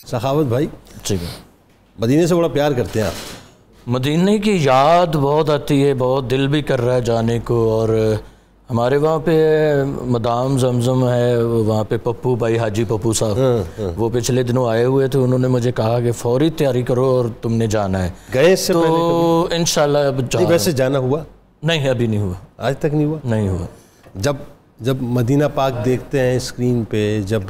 سخاوت بھائی ٹھیک ہے، مدینے سے بڑا پیار کرتے ہیں آپ؟ مدینے کی یاد بہت آتی ہے، بہت دل بھی کر رہا ہے جانے کو، اور ہمارے وہاں پہ مدام زمزم ہے، وہاں پہ پپو بھائی، حاجی پپو صاحب، وہ پچھلے دنوں آئے ہوئے تھے، انہوں نے مجھے کہا کہ فوری تیاری کرو اور تم نے جانا ہے. گئے اس سے پہلے کبھی؟ تو انشاءاللہ اب نہیں ویسے جانا ہوا؟ نہیں، ابھی نہیں ہوا، آج تک نہیں ہوا؟ نہیں ہوا. جب مدینہ پاک دیکھتے ہیں اسکرین پہ، جب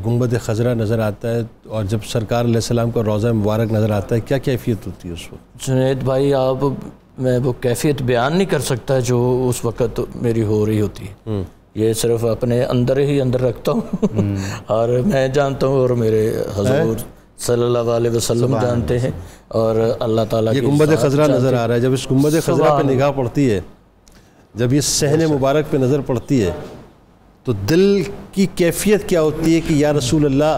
گنبد خضرا نظر آتا ہے اور جب سرکار علیہ السلام کا روضہ مبارک نظر آتا ہے، کیا کیفیت ہوتی ہے اس وقت؟ جنید بھائی آپ، میں وہ کیفیت بیان نہیں کر سکتا جو اس وقت میری ہو رہی ہوتی ہے. یہ صرف اپنے اندر ہی اندر رکھتا ہوں اور میں جانتا ہوں اور میرے حضور صلی اللہ علیہ وسلم جانتے ہیں اور اللہ تعالیٰ. یہ گنبد خضرا نظر آ رہا ہے، جب اس گنبد خضرا پہ نگاہ پڑتی ہے، جب یہ صحن مبارک پہ نظر پڑتی ہے، تو دل کی کیفیت کیا ہوتی ہے کہ یا رسول اللہ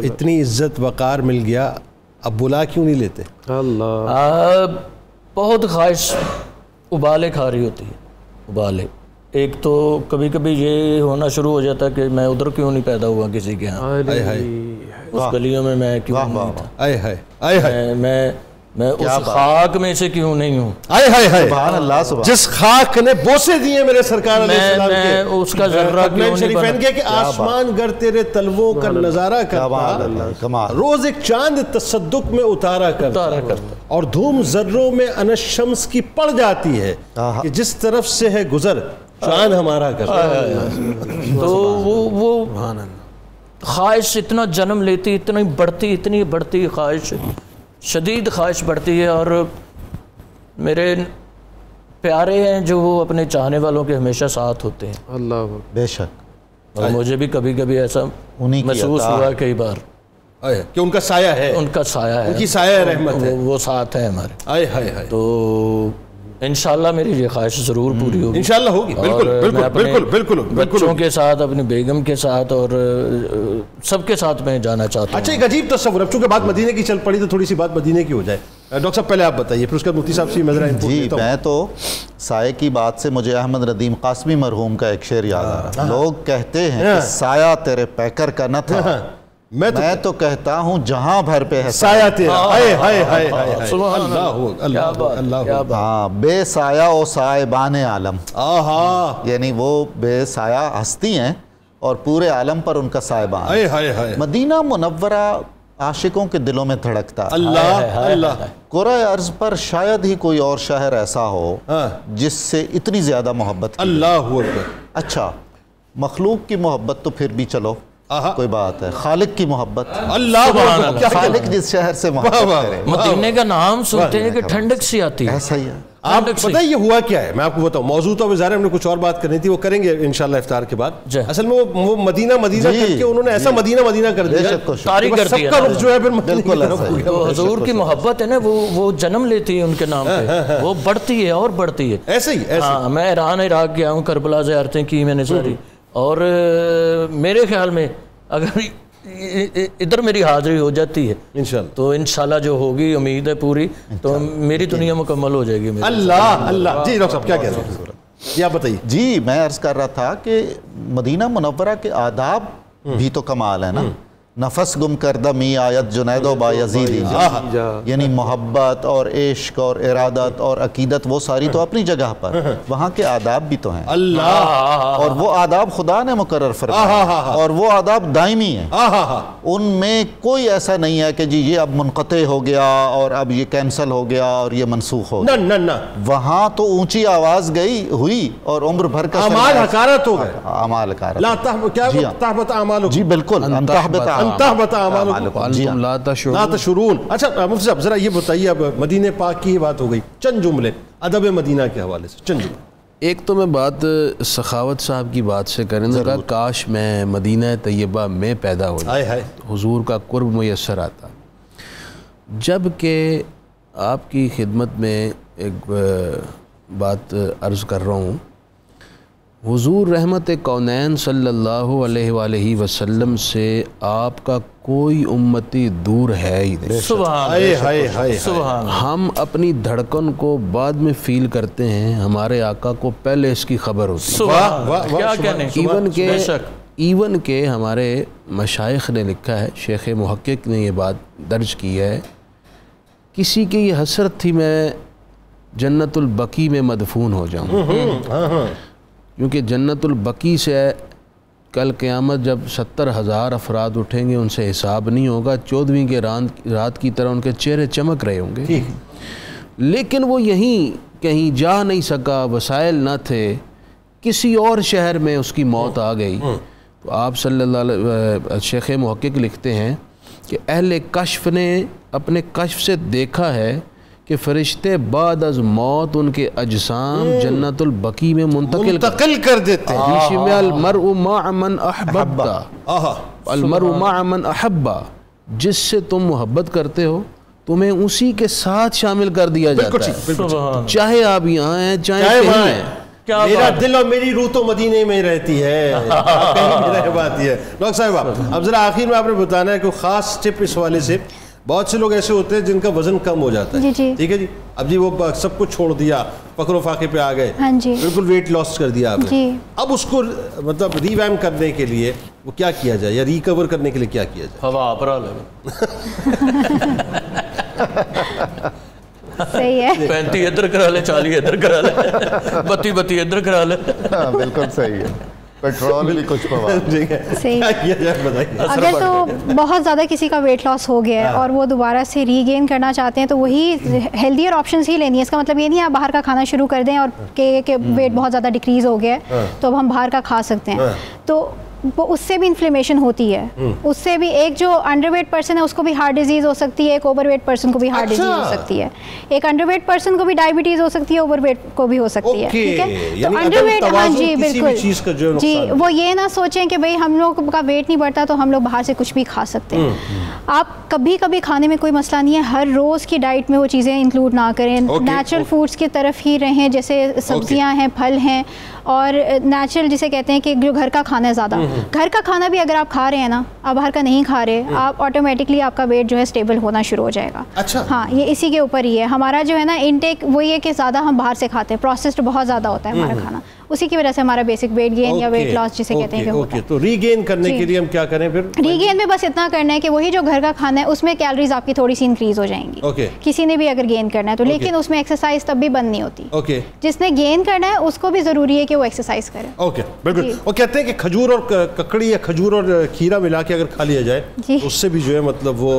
اتنی عزت وقار مل گیا، اب بلا کیوں نہیں لیتے؟ اللہ بہت خواہش ابالے کھا رہی ہوتی ہے. ابالے ایک تو کبھی کبھی یہ ہونا شروع ہو جاتا ہے کہ میں ادھر کیوں نہیں پیدا ہوا کسی کے ہاں، اس گلیوں میں کیوں نہیں تھا، میں اس خاک میں سے کیوں نہیں ہوں. سبحان اللہ، جس خاک نے بوسے دیے میرے سرکار علیہ السلام کے، میں اس کا ذرہ کیوں نہیں بنا کہ آسمان گر تیرے تلووں کا نظارہ کرتا، روز ایک چاند تصدق میں اتارا کرتا، اور دھوم ذروں میں انس شمس کی پڑ جاتی ہے کہ جس طرف سے ہے گزر چاند ہمارا کرتا. تو وہ خواہش اتنا جنم لیتی، اتنی بڑھتی خواہش، شدید خواہش بڑھتی ہے. اور میرے پیارے ہیں جو وہ اپنے چاہنے والوں کے ہمیشہ ساتھ ہوتے ہیں. اللہ بے شک. اور مجھے بھی کبھی کبھی ایسا محسوس ہوا کئی بار کہ ان کا سایہ ہے، ان کا سایہ ہے، ان کی سایہ رحمت ہے، وہ ساتھ ہے ہمارے. تو انشاءاللہ میری یہ خواہش ضرور پوری ہوگی، انشاءاللہ ہوگی. بالکل بچوں کے ساتھ، اپنی بیگم کے ساتھ اور سب کے ساتھ میں جانا چاہتا ہوں. اچھا ایک عجیب تصور، اب چونکہ بات مدینے کی چل پڑی تو تھوڑی سی بات مدینے کی ہو جائے. ڈاکٹر صاحب پہلے آپ بتائیے، پھر اس کے بعد مفتی صاحب سے میں ذرا جی. میں تو سائے کی بات سے مجھے احمد ردیم قاسمی مرحوم کا ایک شعر یاد آ رہا ہے. لوگ کہتے ہیں کہ سایہ تیرے پیکر کا نہ تھا، میں تو کہتا ہوں جہاں بھر پہ ہے سایہ تیرا. ہاں، بے سایہ و سائبان عالم، یعنی وہ بے سایہ ہستی ہیں اور پورے عالم پر ان کا سائبان. مدینہ منورہ عاشقوں کے دلوں میں دھڑکتا. اللہ کرۂ ارض پر شاید ہی کوئی اور شہر ایسا ہو جس سے اتنی زیادہ محبت کی. اللہ اکبر. اچھا، مخلوق کی محبت تو پھر بھی چلو کوئی بات ہے، خالق کی محبت، اللہ خالق جس شہر سے محبت کرے. مدینے کا نام سنتے ہیں کہ ٹھنڈک سی آتی ہے. ایسا ہی ہے. آپ پتہ یہ ہوا کیا ہے، میں آپ کو بتاؤں. موضوع تو ظاہر ہم نے کچھ اور بات کرنی تھی، وہ کریں گے انشاءاللہ افطار کے بعد. اصل میں وہ مدینہ کر کے انہوں نے ایسا مدینہ کر دیا، تاریخ کر دیا، سب کا رخ جو ہے پھر حضور کی محبت ہے نا، وہ جنم لیتی ہے ان کے نام پہ، وہ بڑھتی ہے اور بڑھتی ہے. ایسے ہی. ہاں، میں ایران عراق گیا ہوں، کربلا زیارتیں کی میں نے ساری، اور میرے خیال میں اگر ادھر میری حاضری ہو جاتی ہے انشاءاللہ تو انشاءاللہ جو ہوگی، امید ہے پوری، تو میری دنیا مکمل ہو جائے گی. اللہ. جی ڈاکٹر صاحب کیا کہہ رہے ہیں؟ یہ آپ بتائیے. جی میں عرض کر رہا تھا کہ مدینہ منورہ کے آداب بھی تو کمال ہے نا. نفس گم کردہ می آیت جنید و بایزید، یعنی محبت اور عشق اور ارادت اور عقیدت وہ ساری تو اپنی جگہ پر، وہاں کے آداب بھی تو ہیں. اللہ. اور وہ آداب خدا نے مقرر فرمائے اور وہ آداب دائمی ہیں. ان میں کوئی ایسا نہیں ہے کہ جی یہ اب منقطع ہو گیا اور اب یہ کینسل ہو گیا اور یہ منسوخ ہو گیا. نہ وہاں تو اونچی آواز گئی ہوئی اور عمر بھر کا اعمال حقارت ہو گئے. اعمال حقارت. لا تحبط اعمالکم. جی بالکل. انتحبط اعمالکم لا تشعرون. اچھا مفتی صاحب ذرا یہ بتائیے، اب مدینہ پاک کی بات ہو گئی، چند جملے ادب مدینہ کے حوالے سے، چند جملے. ایک تو میں بات سخاوت صاحب کی بات سے کریں تو کہا کاش میں مدینہ طیبہ میں پیدا ہو جائے، حضور کا قرب میسر آتا. جب کہ آپ کی خدمت میں ایک بات عرض کر رہا ہوں، حضور رحمت کونین صلی اللہ علیہ وآلہ وسلم سے آپ کا کوئی امتی دور ہے ہی نہیں. سبحان. ہم اپنی دھڑکن کو بعد میں فیل کرتے ہیں، ہمارے آقا کو پہلے اس کی خبر ہوتی ہے. ایون کہ ہمارے مشائخ نے لکھا ہے, شیخ محقق نے یہ بات درج کی ہے, کسی کی یہ حسرت تھی میں جنت البقیع میں مدفون ہو جاؤں, کیونکہ جنت البقیع سے کل قیامت جب 70,000 افراد اٹھیں گے, ان سے حساب نہیں ہوگا, 14ویں کے رات کی طرح ان کے چہرے چمک رہے ہوں گے, لیکن وہ یہیں کہیں جا نہیں سکا, وسائل نہ تھے, کسی اور شہر میں اس کی موت آ گئی. تو آپ صلی اللہ علیہ شیخ محقق لکھتے ہیں کہ اہل کشف نے اپنے کشف سے دیکھا ہے کہ فرشتے بعد از موت ان کے اجسام جنت البقیع میں منتقل کر دیتے ہیں. المرء مع من احببتا, المرء مع من احبا, جس سے تم محبت کرتے ہو تمہیں اسی کے ساتھ شامل کر دیا جاتا ہے, چاہے آپ یہاں ہیں چاہے کہیں ہیں. میرا دل اور میری روح تو مدینے میں ہی رہتی ہے, میرا بات یہ ہے. ڈاکٹر صاحب اب ذرا آخر میں آپ نے بتانا ہے کہ خاص ٹپ اس حوالے سے, بہت سے لوگ ایسے ہوتے ہیں جن کا وزن کم ہو جاتا ہے, ٹھیک ہے جی, اب جی وہ سب کچھ چھوڑ دیا, فقر و فاقے پہ آ گئے, بالکل ویٹ لاس کر دیا آپ نے, اب اس کو مطلب ریوائم کرنے کے لیے وہ کیا کیا جائے, یا ریکور کرنے کے لیے کیا کیا جائے؟ ہوا اپرا لگا, صحیح ہے, 35 ادھر کرا لے, 40 ادھر کرا لے, 32 ادھر کرا لے, بالکل صحیح ہے, پیٹرول بھی کچھ پوا. اگر تو بہت زیادہ کسی کا ویٹ لاس ہو گیا ہے اور وہ دوبارہ سے ری گین کرنا چاہتے ہیں تو وہی ہیلدیئر آپشنز ہی لینی ہے. اس کا مطلب یہ نہیں ہے آپ باہر کا کھانا شروع کر دیں اور کہ ویٹ بہت زیادہ ڈکریز ہو گیا ہے تو اب ہم باہر کا کھا سکتے ہیں. تو وہ اس سے بھی انفلیمیشن ہوتی ہے, اس سے بھی ایک جو انڈر ویٹ پرسن ہے اس کو بھی ہارٹ ڈیزیز ہو سکتی ہے, ایک اوور ویٹ پرسن کو بھی ہارٹ ڈیزیز ہو سکتی ہے, ایک انڈر ویٹ پرسن کو بھی ڈائبٹیز ہو سکتی ہے, اوور ویٹ کو بھی ہو سکتی ہے, ٹھیک ہے. تو انڈر ویٹ, ہاں جی بالکل جی, وہ یہ نہ سوچیں کہ بھئی ہم لوگ کا ویٹ نہیں بڑھتا تو ہم لوگ باہر سے کچھ بھی کھا سکتے ہیں. آپ کبھی کبھی کھانے میں کوئی مسئلہ نہیں ہے, ہر روز کی ڈائٹ میں وہ چیزیں انکلوڈ نہ کریں, نیچرل فوڈس کی طرف ہی رہیں, جیسے سبزیاں ہیں, پھل ہیں, اور نیچرل جسے کہتے ہیں کہ جو گھر کا کھانا ہے زیادہ, گھر کا کھانا بھی اگر آپ کھا رہے ہیں نا, آپ باہر کا نہیں کھا رہے, آپ آٹومیٹکلی آپ کا ویٹ جو ہے اسٹیبل ہونا شروع ہو جائے گا. اچھا, ہاں یہ اسی کے اوپر ہی ہے. ہمارا جو ہے نا انٹیک وہی ہے کہ زیادہ ہم باہر سے کھاتے ہیں, پروسیسڈ بہت زیادہ ہوتا ہے ہمارا کھانا, اسی کی وجہ سے ہمارا بیسک ویٹ گین یا ویٹ لاس جسے کہتے ہیں کہ ہوتا ہے. تو ری گین کرنے کے لیے ہم کیا کریں پھر؟ ری گین میں بس اتنا کرنا ہے کہ وہی جو گھر کا کھانا ہے اس میں کیلریز آپ کی تھوڑی سی انکریز ہو جائیں گی, کسی نے بھی اگر گین کرنا ہے تو, لیکن اس میں ایکسرسائز تب بھی بند نہیں ہوتی. جس نے گین کرنا ہے اس کو بھی ضروری ہے کہ وہ ایکسرسائز کرے. اوکے بالکل. وہ کہتے ہیں کہ کھجور اور ککڑی یا کھجور اور کھیرا ملا کے اگر کھا لیا جائے اس سے بھی جو ہے مطلب وہ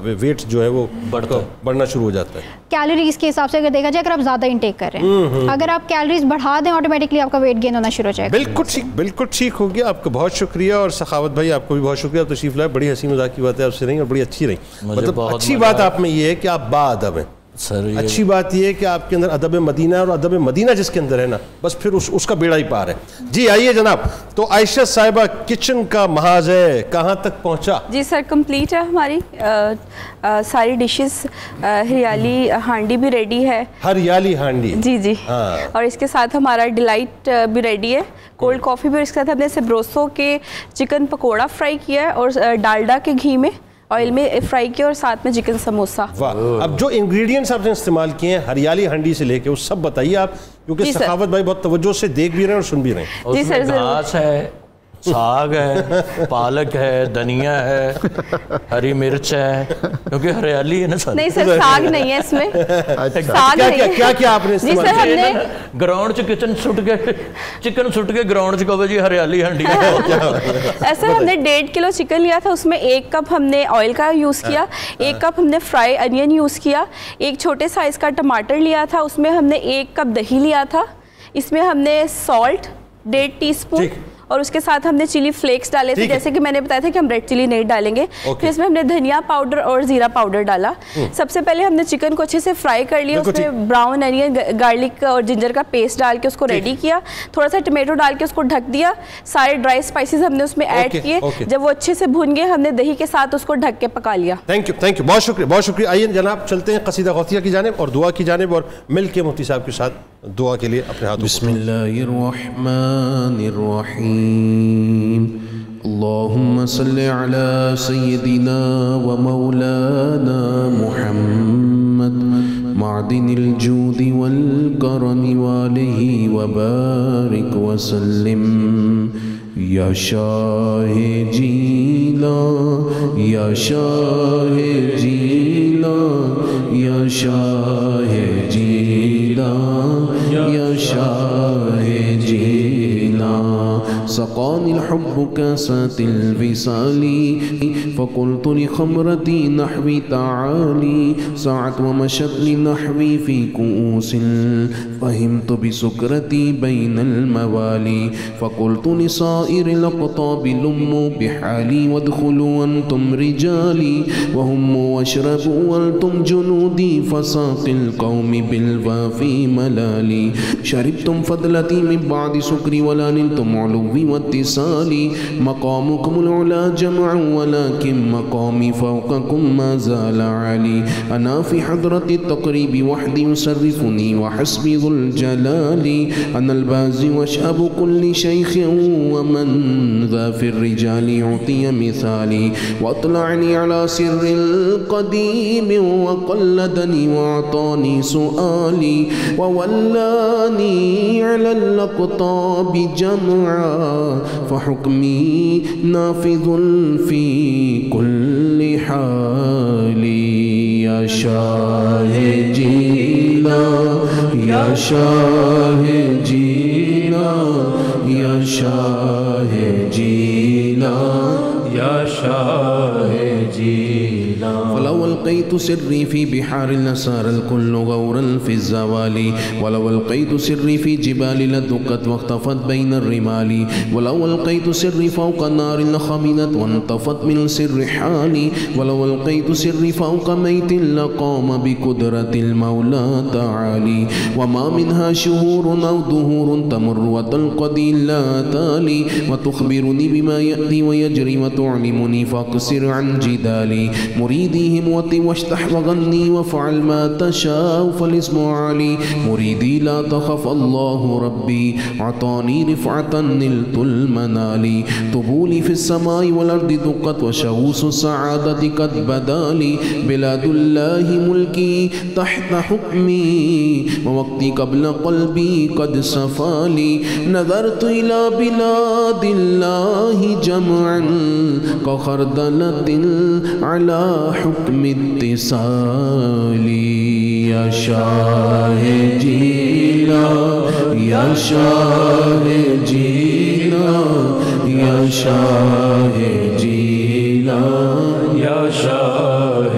ویٹ جو ہے وہ بڑھنا شروع ہو جاتا ہے. کیلوریز کے حساب سے اگر دیکھا جائے, اگر آپ زیادہ انٹیک کر رہے ہیں, اگر آپ کیلوریز بڑھا دیں آٹومیٹکلی آپ کا ویٹ گین ہونا شروع ہو جائے گا. بالکل ٹھیک, بالکل ٹھیک ہو گیا. آپ کا بہت شکریہ, اور سخاوت بھائی آپ کو بھی بہت شکریہ, تشریف لائے. بڑی ہنسی مذاق کی باتیں آپ سے رہیں اور بڑی اچھی رہیں. مطلب اچھی بات آپ میں یہ ہے کہ آپ باادب ہیں. اچھی بات یہ ہے کہ آپ کے اندر ادب مدینہ, اور ادب مدینہ جس کے اندر ہے نا, بس پھر اس کا بیڑا ہی پار ہے. جی آئیے جناب. تو عائشہ صاحبہ کچن کا محاذ ہے, کہاں تک پہنچا؟ جی سر کمپلیٹ ہے ہماری ساری ڈشز. ہریالی ہانڈی بھی ریڈی ہے. ہریالی ہانڈی, جی جی, اور اس کے ساتھ ہمارا ڈیلائٹ بھی ریڈی ہے, کولڈ کافی بھی. اور اس کے ساتھ ہم نے سبروسو کے چکن پکوڑا فرائی کیا ہے اور ڈالڈا کے گھی میں آئل میں فرائی کیا, اور ساتھ میں چکن سموسا. اب جو انگریڈینٹس آپ نے استعمال کیے ہیں ہریالی ہانڈی سے لے کے, وہ سب بتائیے آپ, کیونکہ سخاوت بھائی بہت توجہ سے دیکھ بھی رہے ہیں اور سن بھی رہے ہیں. جی سر, گھاس ہے, ساگ ہے, پالک ہے, دھنیا ہے, ہری مرچ ہے, کیونکہ ہریالی ہے نا. نہیں سر ساگ نہیں ہے اس میں, ساگ نہیں ہے. کیا کیا آپ نے استعمال کیا؟ گراؤنڈ چ کچن سٹ کے چکن سٹ کے گراؤنڈ چ کہو جی ہریالی ہانڈی. ایسا ہم نے 1.5 کلو چکن لیا تھا, اس میں 1 کپ ہم نے آئل کا یوز کیا, 1 کپ ہم نے فرائی انین یوز کیا, 1 چھوٹے سائز کا ٹماٹر لیا تھا, اس میں ہم نے 1 کپ دہی لیا تھا, اس میں ہم نے سالٹ 1.5 ٹی اسپون, اور اس کے ساتھ ہم نے چلی فلیکس ڈالے تھے, جیسے کہ میں نے بتایا تھا کہ ہم ریڈ چلی نہیں ڈالیں گے. پھر اس میں ہم نے دھنیا پاؤڈر اور زیرہ پاؤڈر ڈالا. سب سے پہلے ہم نے چکن کو اچھے سے فرائی کر لیا, اس میں براؤن انین, گارلک اور جنجر کا پیسٹ ڈال کے اس کو ریڈی کیا, تھوڑا سا ٹمیٹو ڈال کے اس کو ڈھک دیا, سارے ڈرائی اسپائسیز ہم نے اس میں ایڈ کیے. جب وہ اچھے سے بھون گئے, ہم نے دہی کے ساتھ اس کو ڈھک کے پکا لیا. تھینک یو, بہت شکریہ, بہت شکریہ. آئیے جناب چلتے ہیں قصیدہ غوثیہ کی جانب اور دعا کی جانب, اور مل کے مفتی صاحب کے ساتھ دعا کے لیے اپنے ہاتھ. بسم اللہ الرحمن الرحیم. اللهم صل على سيدنا ومولانا محمد معدن الجود والكرم وآله وبارك وسلم یا شاہ جیلان یا شاہ جیلان یا شاہ جیلان یا شاہ جیلان سقانی الحب كاسات الوصال فقلت لخمرتي نحوي تعالي ساعت ومشت لنحوي في كؤوس فهمت بسكرتي بين الموالي فقلت لصائر الأقطاب لموا بحالي وادخلوا أنتم رجالي وهموا واشربوا وأنتم جنودي فساق القوم بالوافي ملالي شربتم فضلتي من بعد سكري ولا نلتم علوي واتصالي مقامكم العلا جمع ولكن مقامي فوقكم ما زال علي أنا في حضرة التقريب وحدي يصرفني وحسبي ذو الجلال أنا البازي واشهب كل شيخ ومن ذا في الرجال يعطي مثالي واطلعني على سر القديم وقلدني واعطاني سؤالي وولاني على الأقطاب جمعا فحكمي نافذ في كل حالي يا شاه جيلان يا شاه جيلان يا شاه جيلان يا شاه جيلان فلو ألقيت سري في بحار لسار الكل غورا في الزوال ولو ألقيت سري في جبال لدقت واختفت بين الرمال ولو ألقيت سري فوق نار لخمدت وانطفت من سر حالي ولو ألقيت سري فوق ميت لقام بقدرة المولى تعالي وما منها شهور أو دهور تمر وتلقدي لا تالي وتخبرني بما يأتي ويجري وتعلمني فاقصر عن جدالي مريديهم واشتح وغني وافعل ما تشاء فالاسم عالي مريدي لا تخف الله ربي أعطاني رفعة نلت المنال طبولي في السماء والأرض دقت وشوس السعادة قد بدالي بلاد الله ملكي تحت حكمي ووقتي قبل قلبي قد صفالي نظرت إلى بلاد الله جمعا كخردلة على حكم اتصالي يا شاه جيلان يا شاه جيلان يا شاه جيلان يا شاه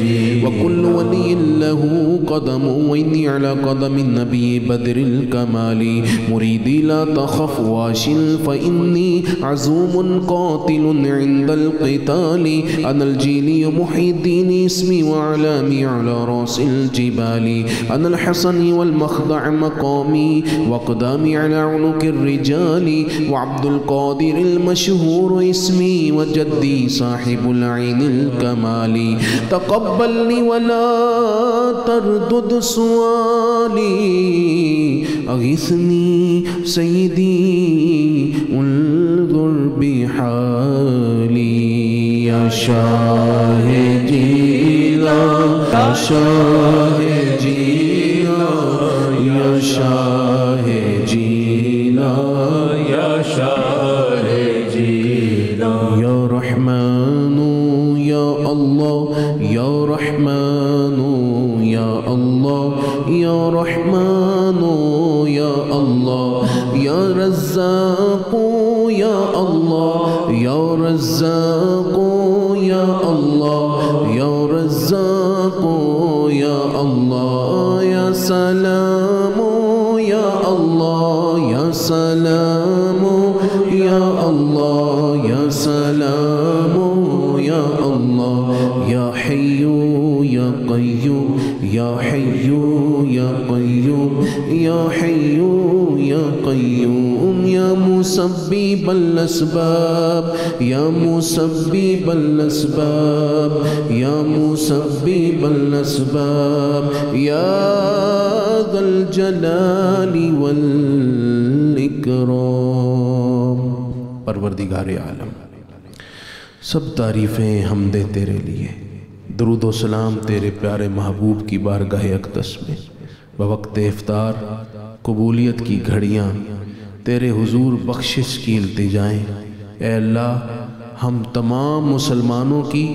جيلان وكل ولي له قدم وإني على قدم النبي بدر الكمال مريدي لا تخف واشل فإني عزوم قاتل عند القتال أنا الجيلي محي الدين اسمي وأعلامي على رأس الجبال أنا الحسن والمخضع مقامي وأقدامي على عنق الرجال وعبد القادر المشهور اسمي وجدي صاحب العين الكمال تقبلني ولا تردد سؤالي أغثني سيدي انظر بحالي يا شاه جيلان يا شاه جيلان يا شاه جيلان يا شاه جيلان يا رحمن يا الله يا رحمن يا الله يا رحمن يا الله يا رزاق يا الله يا رزاق يا الله يا رزاق يا الله يا سلام يا الله يا سلام يا الله يا سلام يا الله يا حي يا قيوم يا حي يا قيوم يا حي يا قيوم يا مسبب الأسباب يا مسبب الأسباب يا مسبب الأسباب يا ذا الجلال والإكرام پروردگار عالم سب تعریفیں حمد تیرے لیے درود و سلام تیرے پیارے محبوب کی بارگاہ اقدس میں بوقت افطار قبولیت کی گھڑیاں تیرے حضور بخشش کی التجائیں۔ اے اللہ ہم تمام مسلمانوں کی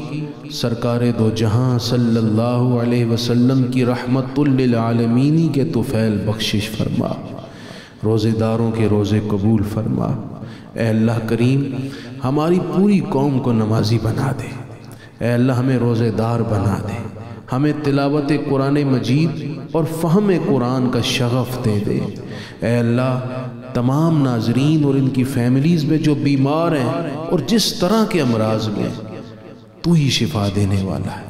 سرکار دو جہاں صلی اللہ علیہ وسلم کی رحمت للعالمینی کے طفیل بخشش فرما، روزے داروں کے روزے قبول فرما۔ اے اللہ کریم ہماری پوری قوم کو نمازی بنا دے، اے اللہ ہمیں روزے دار بنا دے، ہمیں تلاوت قرآن مجید اور فہم قرآن کا شغف دے دے۔ اے اللہ تمام ناظرین اور ان کی فیملیز میں جو بیمار ہیں اور جس طرح کے امراض میں، تو ہی شفا دینے والا ہے۔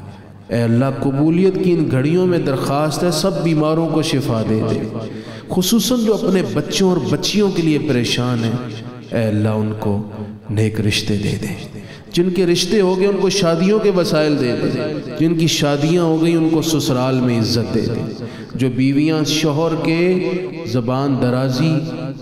اے اللہ قبولیت کی ان گھڑیوں میں درخواست ہے سب بیماروں کو شفا دے دے، خصوصاً جو اپنے بچوں اور بچیوں کے لیے پریشان ہیں، اے اللہ ان کو نیک رشتے دے دے، جن کے رشتے ہو گئے ان کو شادیوں کے وسائل دے دے، جن کی شادیاں ہو گئی ان کو سسرال میں عزت دے دے، جو بیویاں شوہر کے زبان درازی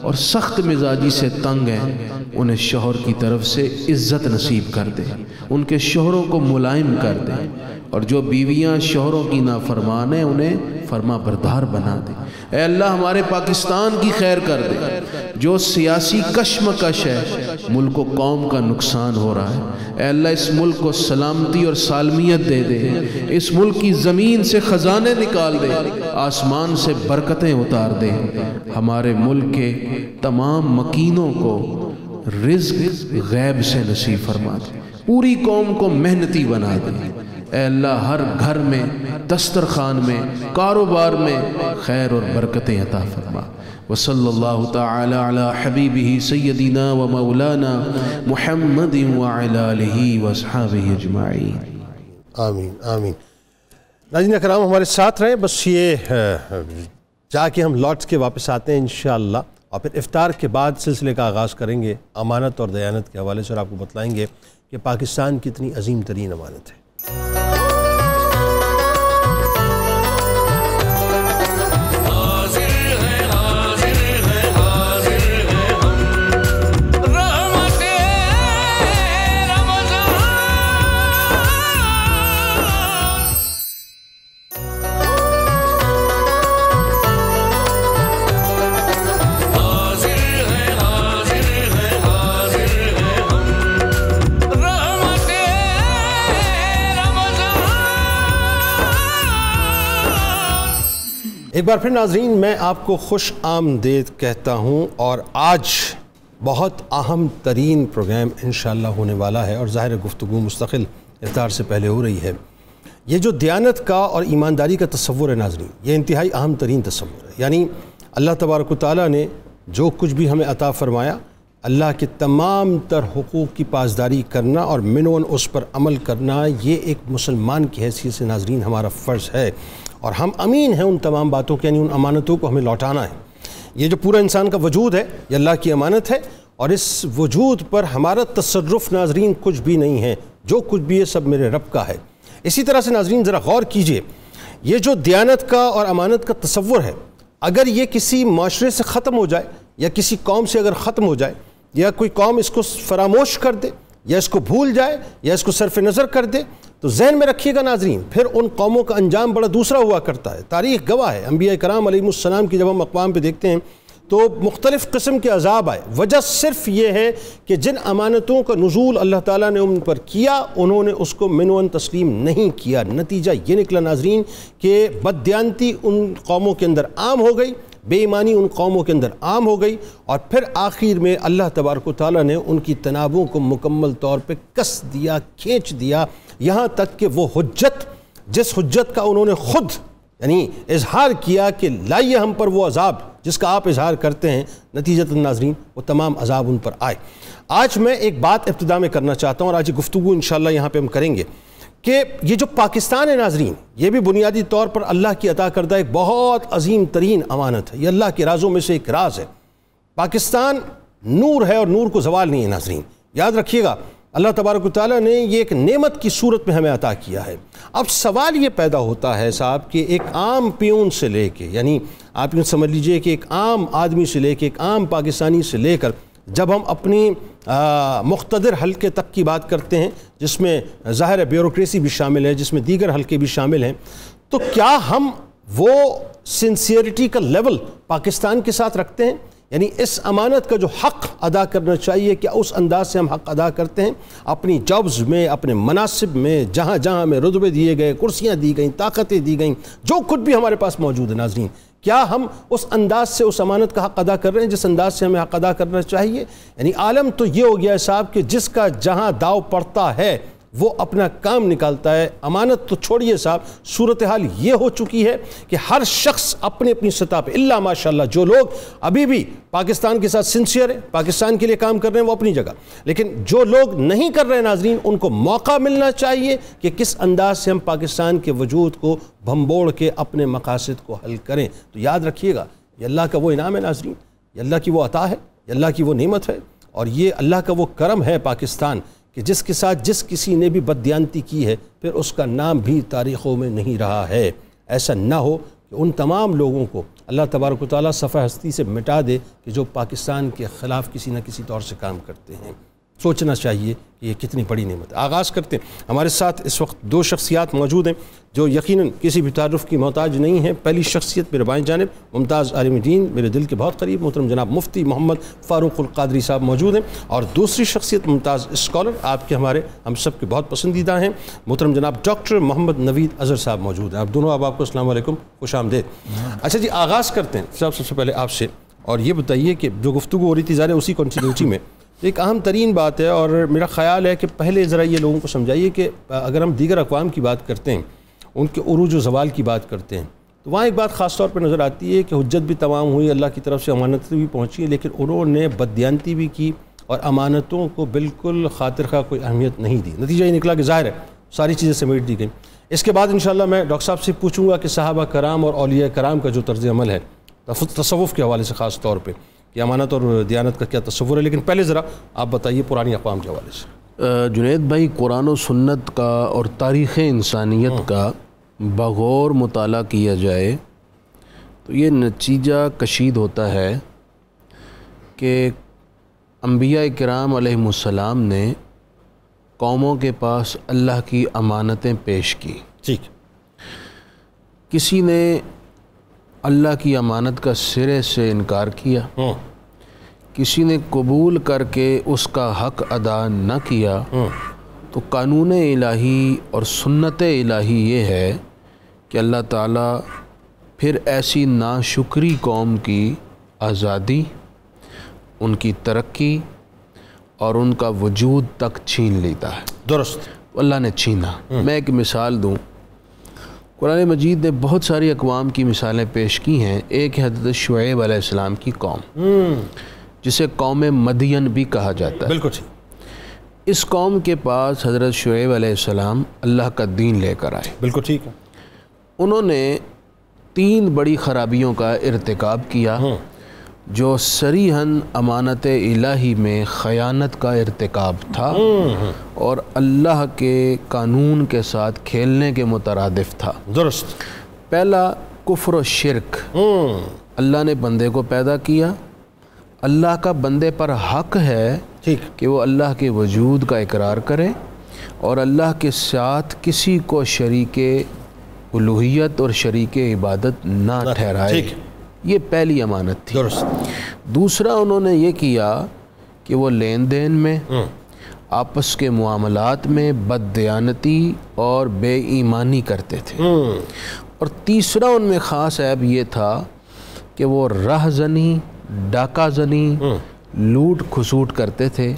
اور سخت مزاجی سے تنگ ہیں انہیں شوہر کی طرف سے عزت نصیب کر دے، ان کے شوہروں کو ملائم کر دے، اور جو بیویاں شوہروں کی نافرمان ہیں انہیں فرما بردار بنا دے۔ اے اللہ ہمارے پاکستان کی خیر کر دے، جو سیاسی کشمکش ہے، ملک و قوم کا نقصان ہو رہا ہے، اے اللہ اس ملک کو سلامتی اور سالمیت دے دے، اس ملک کی زمین سے خزانے نکال دے، آسمان سے برکتیں اتار دے، ہمارے ملک کے تمام مکینوں کو رزق غیب سے نصیب فرما دے، پوری قوم کو محنتی بنا دے۔ اے اللہ ہر گھر میں، دسترخوان میں، کاروبار میں خیر اور برکتیں عطا فرما۔ وصلی اللہ تعالی علی حبیبہ سیدنا و مولانا محمد وعلی آلہ واصحابہ اجمعین۔ آمین آمین۔ ناظرین اکرام ہمارے ساتھ رہیں، بس یہ جا کے ہم لوٹ کے واپس آتے ہیں انشاءاللہ، اور پھر افطار کے بعد سلسلے کا آغاز کریں گے امانت اور دیانت کے حوالے سے، اور آپ کو بتلائیں گے کہ پاکستان کتنی عظیم ترین امانت ہے۔ ایک بار پھر ناظرین میں آپ کو خوش آمدید کہتا ہوں، اور آج بہت اہم ترین پروگرام انشاءاللہ ہونے والا ہے، اور ظاہر گفتگو مستقل افطار سے پہلے ہو رہی ہے۔ یہ جو دیانت کا اور ایمانداری کا تصور ہے ناظرین، یہ انتہائی اہم ترین تصور ہے، یعنی اللہ تبارک و تعالیٰ نے جو کچھ بھی ہمیں عطا فرمایا، اللہ کے تمام تر حقوق کی پاسداری کرنا اور منون اس پر عمل کرنا، یہ ایک مسلمان کی حیثیت سے ناظرین ہمارا فرض ہے، اور ہم امین ہیں ان تمام باتوں کے، یعنی ان امانتوں کو ہمیں لوٹانا ہے۔ یہ جو پورا انسان کا وجود ہے یہ اللہ کی امانت ہے، اور اس وجود پر ہمارا تصرف ناظرین کچھ بھی نہیں ہے، جو کچھ بھی ہے سب میرے رب کا ہے۔ اسی طرح سے ناظرین ذرا غور کیجئے، یہ جو دیانت کا اور امانت کا تصور ہے، اگر یہ کسی معاشرے سے ختم ہو جائے، یا کسی قوم سے اگر ختم ہو جائے، یا کوئی قوم اس کو فراموش کر دے، یا اس کو بھول جائے، یا اس کو صرف نظر کر دے، تو ذہن میں رکھیے گا ناظرین پھر ان قوموں کا انجام بڑا دوسرا ہوا کرتا ہے۔ تاریخ گواہ ہے، انبیاء کرام علیہ السلام کی جب ہم اقوام پہ دیکھتے ہیں تو مختلف قسم کے عذاب آئے، وجہ صرف یہ ہے کہ جن امانتوں کا نزول اللہ تعالیٰ نے ان پر کیا، انہوں نے اس کو منون تسلیم نہیں کیا۔ نتیجہ یہ نکلا ناظرین کہ بددیانتی ان قوموں کے اندر عام ہو گئی، بے ایمانی ان قوموں کے اندر عام ہو گئی، اور پھر آخر میں اللہ تبارک و تعالیٰ نے ان کی تنابوں کو مکمل طور پہ کس دیا، کھینچ دیا، یہاں تک کہ وہ حجت، جس حجت کا انہوں نے خود یعنی اظہار کیا کہ لائیے ہم پر وہ عذاب جس کا آپ اظہار کرتے ہیں، نتیجتاً ناظرین وہ تمام عذاب ان پر آئے۔ آج میں ایک بات ابتدا میں کرنا چاہتا ہوں، اور آج گفتگو انشاءاللہ یہاں پہ ہم کریں گے کہ یہ جو پاکستان ہے ناظرین، یہ بھی بنیادی طور پر اللہ کی عطا کردہ ایک بہت عظیم ترین امانت ہے، یہ اللہ کے رازوں میں سے ایک راز ہے۔ پاکستان نور ہے اور نور کو زوال نہیں ہے ناظرین، یاد رکھیے گا اللہ تبارک و تعالیٰ نے یہ ایک نعمت کی صورت میں ہمیں عطا کیا ہے۔ اب سوال یہ پیدا ہوتا ہے صاحب کہ ایک عام پیون سے لے کے، یعنی آپ یوں سمجھ لیجئے کہ ایک عام آدمی سے لے کے، ایک عام پاکستانی سے لے کر جب ہم اپنی مقتدر حلقے تک کی بات کرتے ہیں، جس میں ظاہر ہے بیوروکریسی بھی شامل ہے، جس میں دیگر حلقے بھی شامل ہیں، تو کیا ہم وہ سنسیئرٹی کا لیول پاکستان کے ساتھ رکھتے ہیں؟ یعنی اس امانت کا جو حق ادا کرنا چاہیے کہ اس انداز سے ہم حق ادا کرتے ہیں اپنی جابز میں، اپنے مناصب میں، جہاں جہاں ہمیں رتبے دیے گئے، کرسیاں دی گئیں، طاقتیں دی گئیں، جو کچھ بھی ہمارے پاس موجود ہے ناظرین، کیا ہم اس انداز سے اس امانت کا حق ادا کر رہے ہیں جس انداز سے ہمیں حق ادا کرنا چاہیے؟ یعنی عالم تو یہ ہو گیا ہے صاحب کہ جس کا جہاں داؤ پڑتا ہے وہ اپنا کام نکالتا ہے۔ امانت تو چھوڑیے صاحب، صورتحال یہ ہو چکی ہے کہ ہر شخص اپنی اپنی سطح پہ، اللہ ماشاءاللہ جو لوگ ابھی بھی پاکستان کے ساتھ سنسیئر ہیں، پاکستان کے لیے کام کر رہے ہیں، وہ اپنی جگہ، لیکن جو لوگ نہیں کر رہے ناظرین، ان کو موقع ملنا چاہیے کہ کس انداز سے ہم پاکستان کے وجود کو بھمبوڑ کے اپنے مقاصد کو حل کریں۔ تو یاد رکھیے گا، یہ اللہ کا وہ انعام ہے ناظرین، یہ اللہ کی وہ عطا ہے، یہ اللہ کی وہ نعمت ہے، اور یہ اللہ کا وہ کرم ہے پاکستان کہ جس کے ساتھ جس کسی نے بھی بددیانتی کی ہے پھر اس کا نام بھی تاریخوں میں نہیں رہا ہے۔ ایسا نہ ہو کہ ان تمام لوگوں کو اللہ تبارک و تعالیٰ صفحہ ہستی سے مٹا دے کہ جو پاکستان کے خلاف کسی نہ کسی طور سے کام کرتے ہیں۔ سوچنا چاہیے کہ یہ کتنی بڑی نعمت ہے۔ آغاز کرتے ہیں۔ ہمارے ساتھ اس وقت دو شخصیات موجود ہیں جو یقیناً کسی بھی تعارف کی محتاج نہیں ہیں۔ پہلی شخصیت میرے بائیں جانب ممتاز عالم دین، میرے دل کے بہت قریب، محترم جناب مفتی محمد فاروق القادری صاحب موجود ہیں، اور دوسری شخصیت ممتاز اسکالر، آپ کے ہمارے ہم سب کے بہت پسندیدہ ہیں، محترم جناب ڈاکٹر محمد نوید اظہر صاحب موجود ہیں۔ آپ دونوں آپ کو السلام علیکم، خوش آمدید۔ اچھا جی، آغاز کرتے ہیں صاحب سب سے پہلے آپ سے، اور یہ بتائیے کہ جو گفتگو ہو رہی تھی ظاہر ہے اسی کانسٹیٹیوٹی میں ایک اہم ترین بات ہے، اور میرا خیال ہے کہ پہلے ذرا یہ لوگوں کو سمجھائیے کہ اگر ہم دیگر اقوام کی بات کرتے ہیں، ان کے عروج و زوال کی بات کرتے ہیں، تو وہاں ایک بات خاص طور پر نظر آتی ہے کہ حجت بھی تمام ہوئی، اللہ کی طرف سے امانتیں بھی پہنچی، لیکن انہوں نے بددیانتی بھی کی اور امانتوں کو بالکل خاطر خواہ کوئی اہمیت نہیں دی۔ نتیجہ یہ نکلا کہ ظاہر ہے ساری چیزیں سمیٹ دی گئیں۔ اس کے بعد انشاءاللہ میں ڈاکٹر صاحب سے پوچھوں گا کہ صحابہ کرام اور اولیاء کرام کا جو طرز عمل ہے تصوف کے حوالے سے خاص طور پہ کہ امانت اور دیانت کا کیا تصور ہے، لیکن پہلے ذرا آپ بتائیے پرانی اقوام کے حوالے سے۔ جنید بھائی، قرآن و سنت کا اور تاریخ انسانیت کا بغور مطالعہ کیا جائے تو یہ نتیجہ کشید ہوتا ہے کہ انبیاء کرام علیہم السلام نے قوموں کے پاس اللہ کی امانتیں پیش کی۔ ٹھیک، کسی نے اللہ کی امانت کا سرے سے انکار کیا، کسی نے قبول کر کے اس کا حق ادا نہ کیا، تو قانون الہی اور سنت الہی یہ ہے کہ اللہ تعالیٰ پھر ایسی ناشکری قوم کی آزادی، ان کی ترقی اور ان کا وجود تک چھین لیتا ہے۔ درست، اللہ نے چھینا۔ میں ایک مثال دوں، قرآن مجید نے بہت ساری اقوام کی مثالیں پیش کی ہیں۔ ایک ہے حضرت شعیب علیہ السلام کی قوم، جسے قوم مدین بھی کہا جاتا ہے۔ بالکل ٹھیک۔ اس قوم کے پاس حضرت شعیب علیہ السلام اللہ کا دین لے کر آئے۔ بالکل ٹھیک ہے۔ انہوں نے 3 بڑی خرابیوں کا ارتکاب کیا جو صریحاً امانت الہی میں خیانت کا ارتکاب تھا اور اللہ کے قانون کے ساتھ کھیلنے کے مترادف تھا۔ درست۔ پہلا کفر و شرک۔ اللہ نے بندے کو پیدا کیا، اللہ کا بندے پر حق ہے کہ وہ اللہ کے وجود کا اقرار کرے اور اللہ کے ساتھ کسی کو شریک الوہیت اور شریک عبادت نہ ٹھہرائے۔ یہ پہلی امانت تھی۔ درست۔ دوسرا انہوں نے یہ کیا کہ وہ لین دین میں، آپس کے معاملات میں بددیانتی اور بے ایمانی کرتے تھے۔ اور تیسرا ان میں خاص عیب یہ تھا کہ وہ راہ زنی، ڈاکہ زنی، لوٹ کھسوٹ کرتے تھے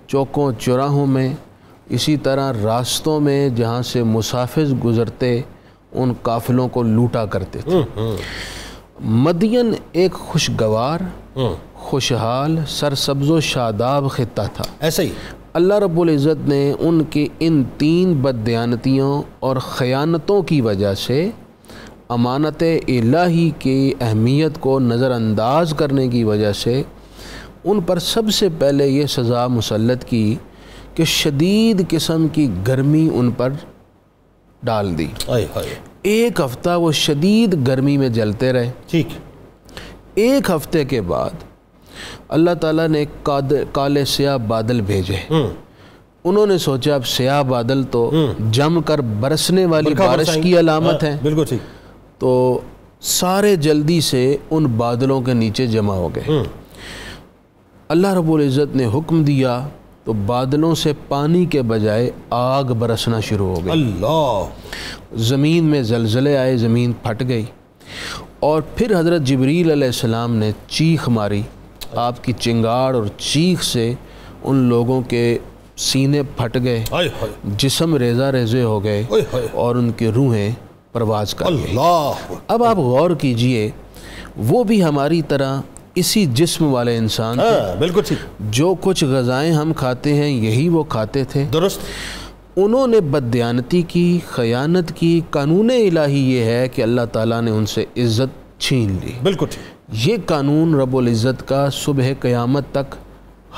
چوکوں چوراہوں میں، اسی طرح راستوں میں جہاں سے مسافر گزرتے ان قافلوں کو لوٹا کرتے تھے۔ مدین ایک خوشگوار، خوشحال، سرسبز و شاداب خطہ تھا۔ ایسا ہی اللہ رب العزت نے ان کی ان 3 بددیانتیوں اور خیانتوں کی وجہ سے امانت الہی کی اہمیت کو نظر انداز کرنے کی وجہ سے ان پر سب سے پہلے یہ سزا مسلط کی کہ شدید قسم کی گرمی ان پر ڈال دی۔ 1 ہفتہ وہ شدید گرمی میں جلتے رہے۔ ٹھیک۔ 1 ہفتے کے بعد اللہ تعالیٰ نے کالے سیاہ بادل بھیجے۔ انہوں نے سوچا اب سیاہ بادل تو جم کر برسنے والی بارش کی علامت ہے۔ بالکل ٹھیک۔ تو سارے جلدی سے ان بادلوں کے نیچے جمع ہو گئے۔ اللہ رب العزت نے حکم دیا تو بادلوں سے پانی کے بجائے آگ برسنا شروع ہو گئی. اللہ. زمین میں زلزلے آئے, زمین پھٹ گئی, اور پھر حضرت جبریل علیہ السلام نے چیخ ماری. آپ کی چنگاڑ اور چیخ سے ان لوگوں کے سینے پھٹ گئے, جسم ریزہ ریزے ہو گئے, اور ان کی روحیں پرواز کر گئی. اب آپ غور کیجئے, وہ بھی ہماری طرح اسی جسم والے انسان تھے. بالکل ٹھیک. جو کچھ غذائیں ہم کھاتے ہیں یہی وہ کھاتے تھے. درست. انہوں نے بددیانتی کی, خیانت کی. قانون الہی یہ ہے کہ اللہ تعالیٰ نے ان سے عزت چھین لی. بالکل ٹھیک. یہ قانون رب العزت کا صبح قیامت تک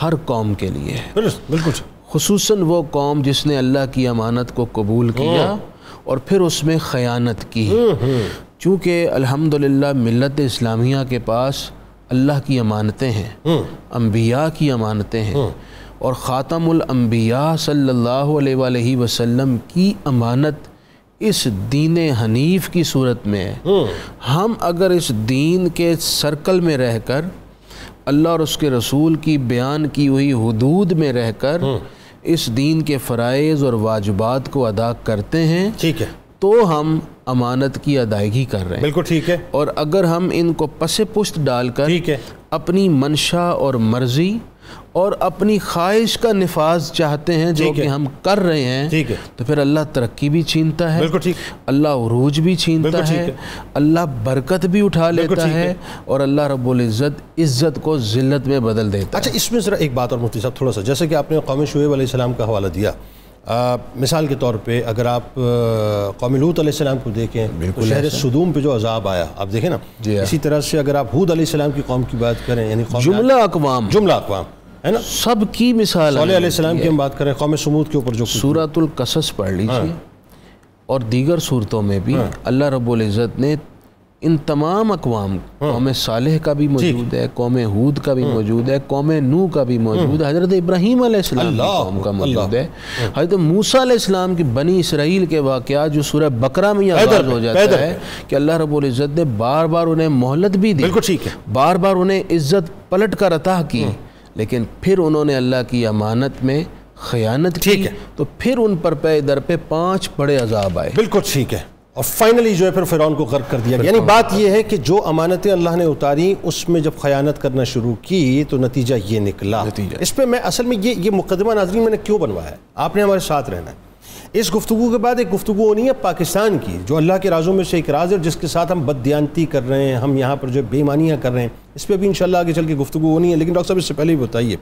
ہر قوم کے لیے ہے. بالکل. خصوصاً وہ قوم جس نے اللہ کی امانت کو قبول کیا اور پھر اس میں خیانت کی. چونکہ الحمدللہ ملت اسلامیہ کے پاس اللہ کی امانتیں ہیں, انبیاء کی امانتیں ہیں, اور خاتم الانبیاء صلی اللہ علیہ وآلہ وسلم کی امانت اس دین حنیف کی صورت میں ہے. ہم اگر اس دین کے سرکل میں رہ کر, اللہ اور اس کے رسول کی بیان کی ہوئی حدود میں رہ کر اس دین کے فرائض اور واجبات کو ادا کرتے ہیں, ٹھیک ہے, تو ہم امانت کی ادائیگی کر رہے ہیں. بالکل ٹھیک ہے. اور اگر ہم ان کو پس پشت ڈال کر اپنی منشا اور مرضی اور اپنی خواہش کا نفاذ چاہتے ہیں جو کہ ہم کر رہے ہیں, تو پھر اللہ ترقی بھی چھینتا ہے, اللہ عروج بھی چھینتا ہے, اللہ برکت بھی اٹھا لیتا ہے, اور اللہ رب العزت عزت کو ذلت میں بدل دیتا ہے. اچھا, اس میں ذرا ایک بات اور مفتی صاحب تھوڑا سا, جیسے کہ آپ نے قوم شعیب علیہ السلام کا حوالہ دیا, مثال کے طور پہ اگر آپ قوم لوط علیہ السلام کو دیکھیں تو شہر صدوم پہ جو عذاب آیا آپ دیکھیں نا, اسی طرح سے اگر آپ ہود علیہ السلام کی قوم کی بات کریں, یعنی جملہ اقوام ہے نا, سب کی مثال. صالح علیہ السلام کی ہم بات کریں, قوم سمود کے اوپر جو سورۃ القصص پڑھ لیجیے, اور دیگر صورتوں میں بھی اللہ رب العزت نے ان تمام اقوام, قوم صالح کا بھی موجود ہے, قوم ہود کا بھی موجود ہے, قوم نوح کا بھی موجود ہے, حضرت ابراہیم علیہ السلام کی قوم کا موجود ہے, حضرت موسیٰ علیہ السلام کی بنی اسرائیل کے واقعات جو سورہ بقرہ میں آغاز ہو جاتا ہے کہ اللہ رب العزت نے بار بار انہیں مہلت بھی دی, بار بار انہیں عزت پلٹ کر عطا کی, لیکن پھر انہوں نے اللہ کی امانت میں خیانت کی, تو پھر ان پر پے در پہ 5 بڑے عذاب آئے. بالکل ٹھیک ہے. اور فائنلی جو ہے پھر فرعون کو غرق کر دیا. یعنی بات یہ ہے کہ جو امانتیں اللہ نے اتاری اس میں جب خیانت کرنا شروع کی تو نتیجہ یہ نکلا. اس پہ میں اصل میں یہ مقدمہ ناظرین میں نے کیوں بنوایا ہے, آپ نے ہمارے ساتھ رہنا ہے. اس گفتگو کے بعد ایک گفتگو ہونی ہے پاکستان کی, جو اللہ کے رازوں میں سے ایک راز ہے, جس کے ساتھ ہم بددیانتی کر رہے ہیں, ہم یہاں پر جو بے ایمانیاں کر رہے ہیں, اس پہ بھی انشاءاللہ آگے چل کے گفتگو ہونی ہے. لیکن ڈاکٹر صاحب اس سے پہلے بھی بتائیے,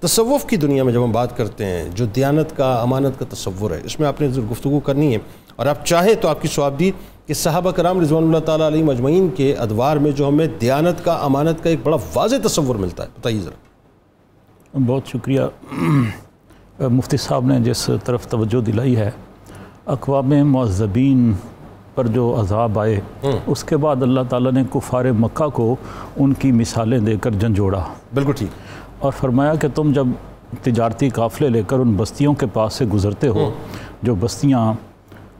تصوف کی دنیا میں جب ہم بات کرتے ہیں, جو دیانت کا, امانت کا تصور ہے, اس میں آپ نے گفتگو کرنی ہے, اور آپ چاہیں تو آپ کی صحابدید کہ صحابہ کرام رضوان اللہ تعالیٰ علیہ مجمعین کے ادوار میں جو ہمیں دیانت کا, امانت کا ایک بڑا واضح تصور ملتا ہے, بتائیے ذرا. بہت شکریہ مفتی صاحب نے جس طرف توجہ دلائی ہے. اقوام معذبین پر جو عذاب آئے, اس کے بعد اللہ تعالیٰ نے کفار مکہ کو ان کی مثالیں دے کر جھنجھوڑا. بالکل ٹھیک. اور فرمایا کہ تم جب تجارتی قافلے لے کر ان بستیوں کے پاس سے گزرتے ہو, جو بستیاں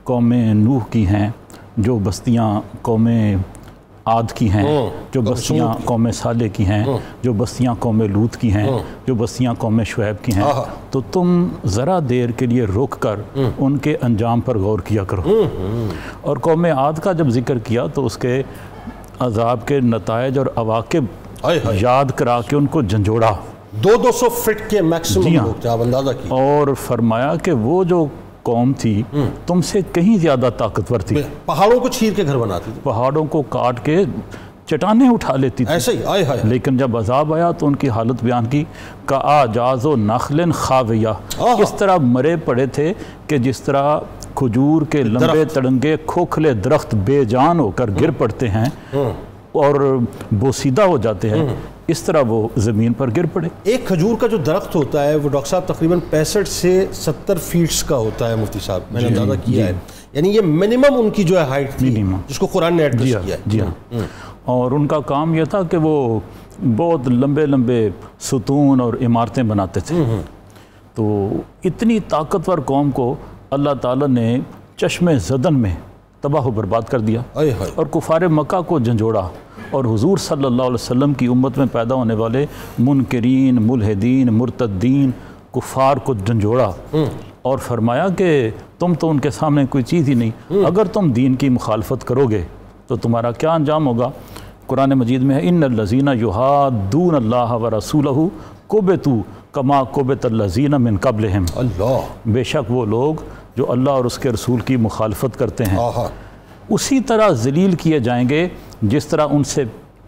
قوم نوح کی ہیں, جو بستیاں قوم عاد کی ہیں, جو بستیاں قوم صالح کی ہیں, جو بستیاں قوم لوط کی ہیں, جو بستیاں قوم شعیب کی ہیں, تو تم ذرا دیر کے لیے رک کر ان کے انجام پر غور کیا کرو. اور قوم عاد کا جب ذکر کیا تو اس کے عذاب کے نتائج اور عواقب یاد کرا کے ان کو جھنجھوڑا. 200 فٹ کے میکسیمم لوگ آپ اندازہ کی, اور فرمایا کہ وہ جو قوم تھی تم سے کہیں زیادہ طاقتور تھی, پہاڑوں کو چیر کے گھر بناتی تھی, پہاڑوں کو کاٹ کے چٹانیں اٹھا لیتی تھی, ایسے ہی. لیکن جب عذاب آیا تو ان کی حالت بیان کی, کَأَعْجَازُ نَخْلٍ خَاوِیَةٍ, اس طرح مرے پڑے تھے کہ جس طرح کھجور کے لمبے تڑنگے کھوکھلے درخت بے جان ہو کر گر پڑتے ہیں اور بوسیدہ ہو جاتے ہیں, اس طرح وہ زمین پر گر پڑے. ایک کھجور کا جو درخت ہوتا ہے وہ ڈاکٹر صاحب تقریباً 65 سے 70 فیٹس کا ہوتا ہے مفتی صاحب, میں نے اندازہ کیا ہے. یعنی یہ منیمم ان کی جو ہے ہائٹ تھی جس کو قرآن نے ایڈریس کیا ہے. جی ہاں. اور ان کا کام یہ تھا کہ وہ بہت لمبے لمبے ستون اور عمارتیں بناتے تھے. تو اتنی طاقتور قوم کو اللہ تعالیٰ نے چشم زدن میں تباہ و برباد کر دیا اور کفار مکہ کو جھنجھوڑا، اور حضور صلی اللہ علیہ وسلم کی امت میں پیدا ہونے والے منکرین، ملحدین، مرتدین، کفار کو جھنجھوڑا، اور فرمایا کہ تم تو ان کے سامنے کوئی چیز ہی نہیں، اگر تم دین کی مخالفت کرو گے تو تمہارا کیا انجام ہوگا؟ قرآن مجید میں ہے ان الذین یحادون اللہ ورسولہ کبتوا کما کبت الذین من قبلہم، بے شک وہ لوگ جو اللہ اور اس کے رسول کی مخالفت کرتے ہیں اسی طرح ذلیل کیے جائیں گے جس طرح ان سے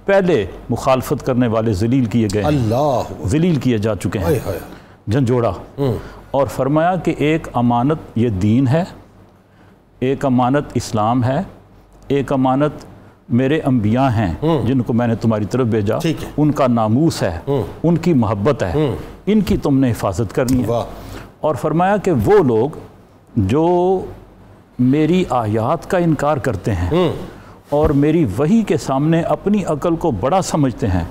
پہلے مخالفت کرنے والے ذلیل کیے گئے ہیں، ذلیل کیے جا چکے ہیں، جھنجھوڑا۔ اور فرمایا کہ ایک امانت یہ دین ہے، ایک امانت اسلام ہے، ایک امانت میرے انبیاء ہیں جن کو میں نے تمہاری طرف بھیجا، ان کا ناموس ہے، ان کی محبت ہے، ان کی تم نے حفاظت کرنی ہے۔ اور فرمایا کہ وہ لوگ جو میری آیات کا انکار کرتے ہیں اور میری وحی کے سامنے اپنی عقل کو بڑا سمجھتے ہیں،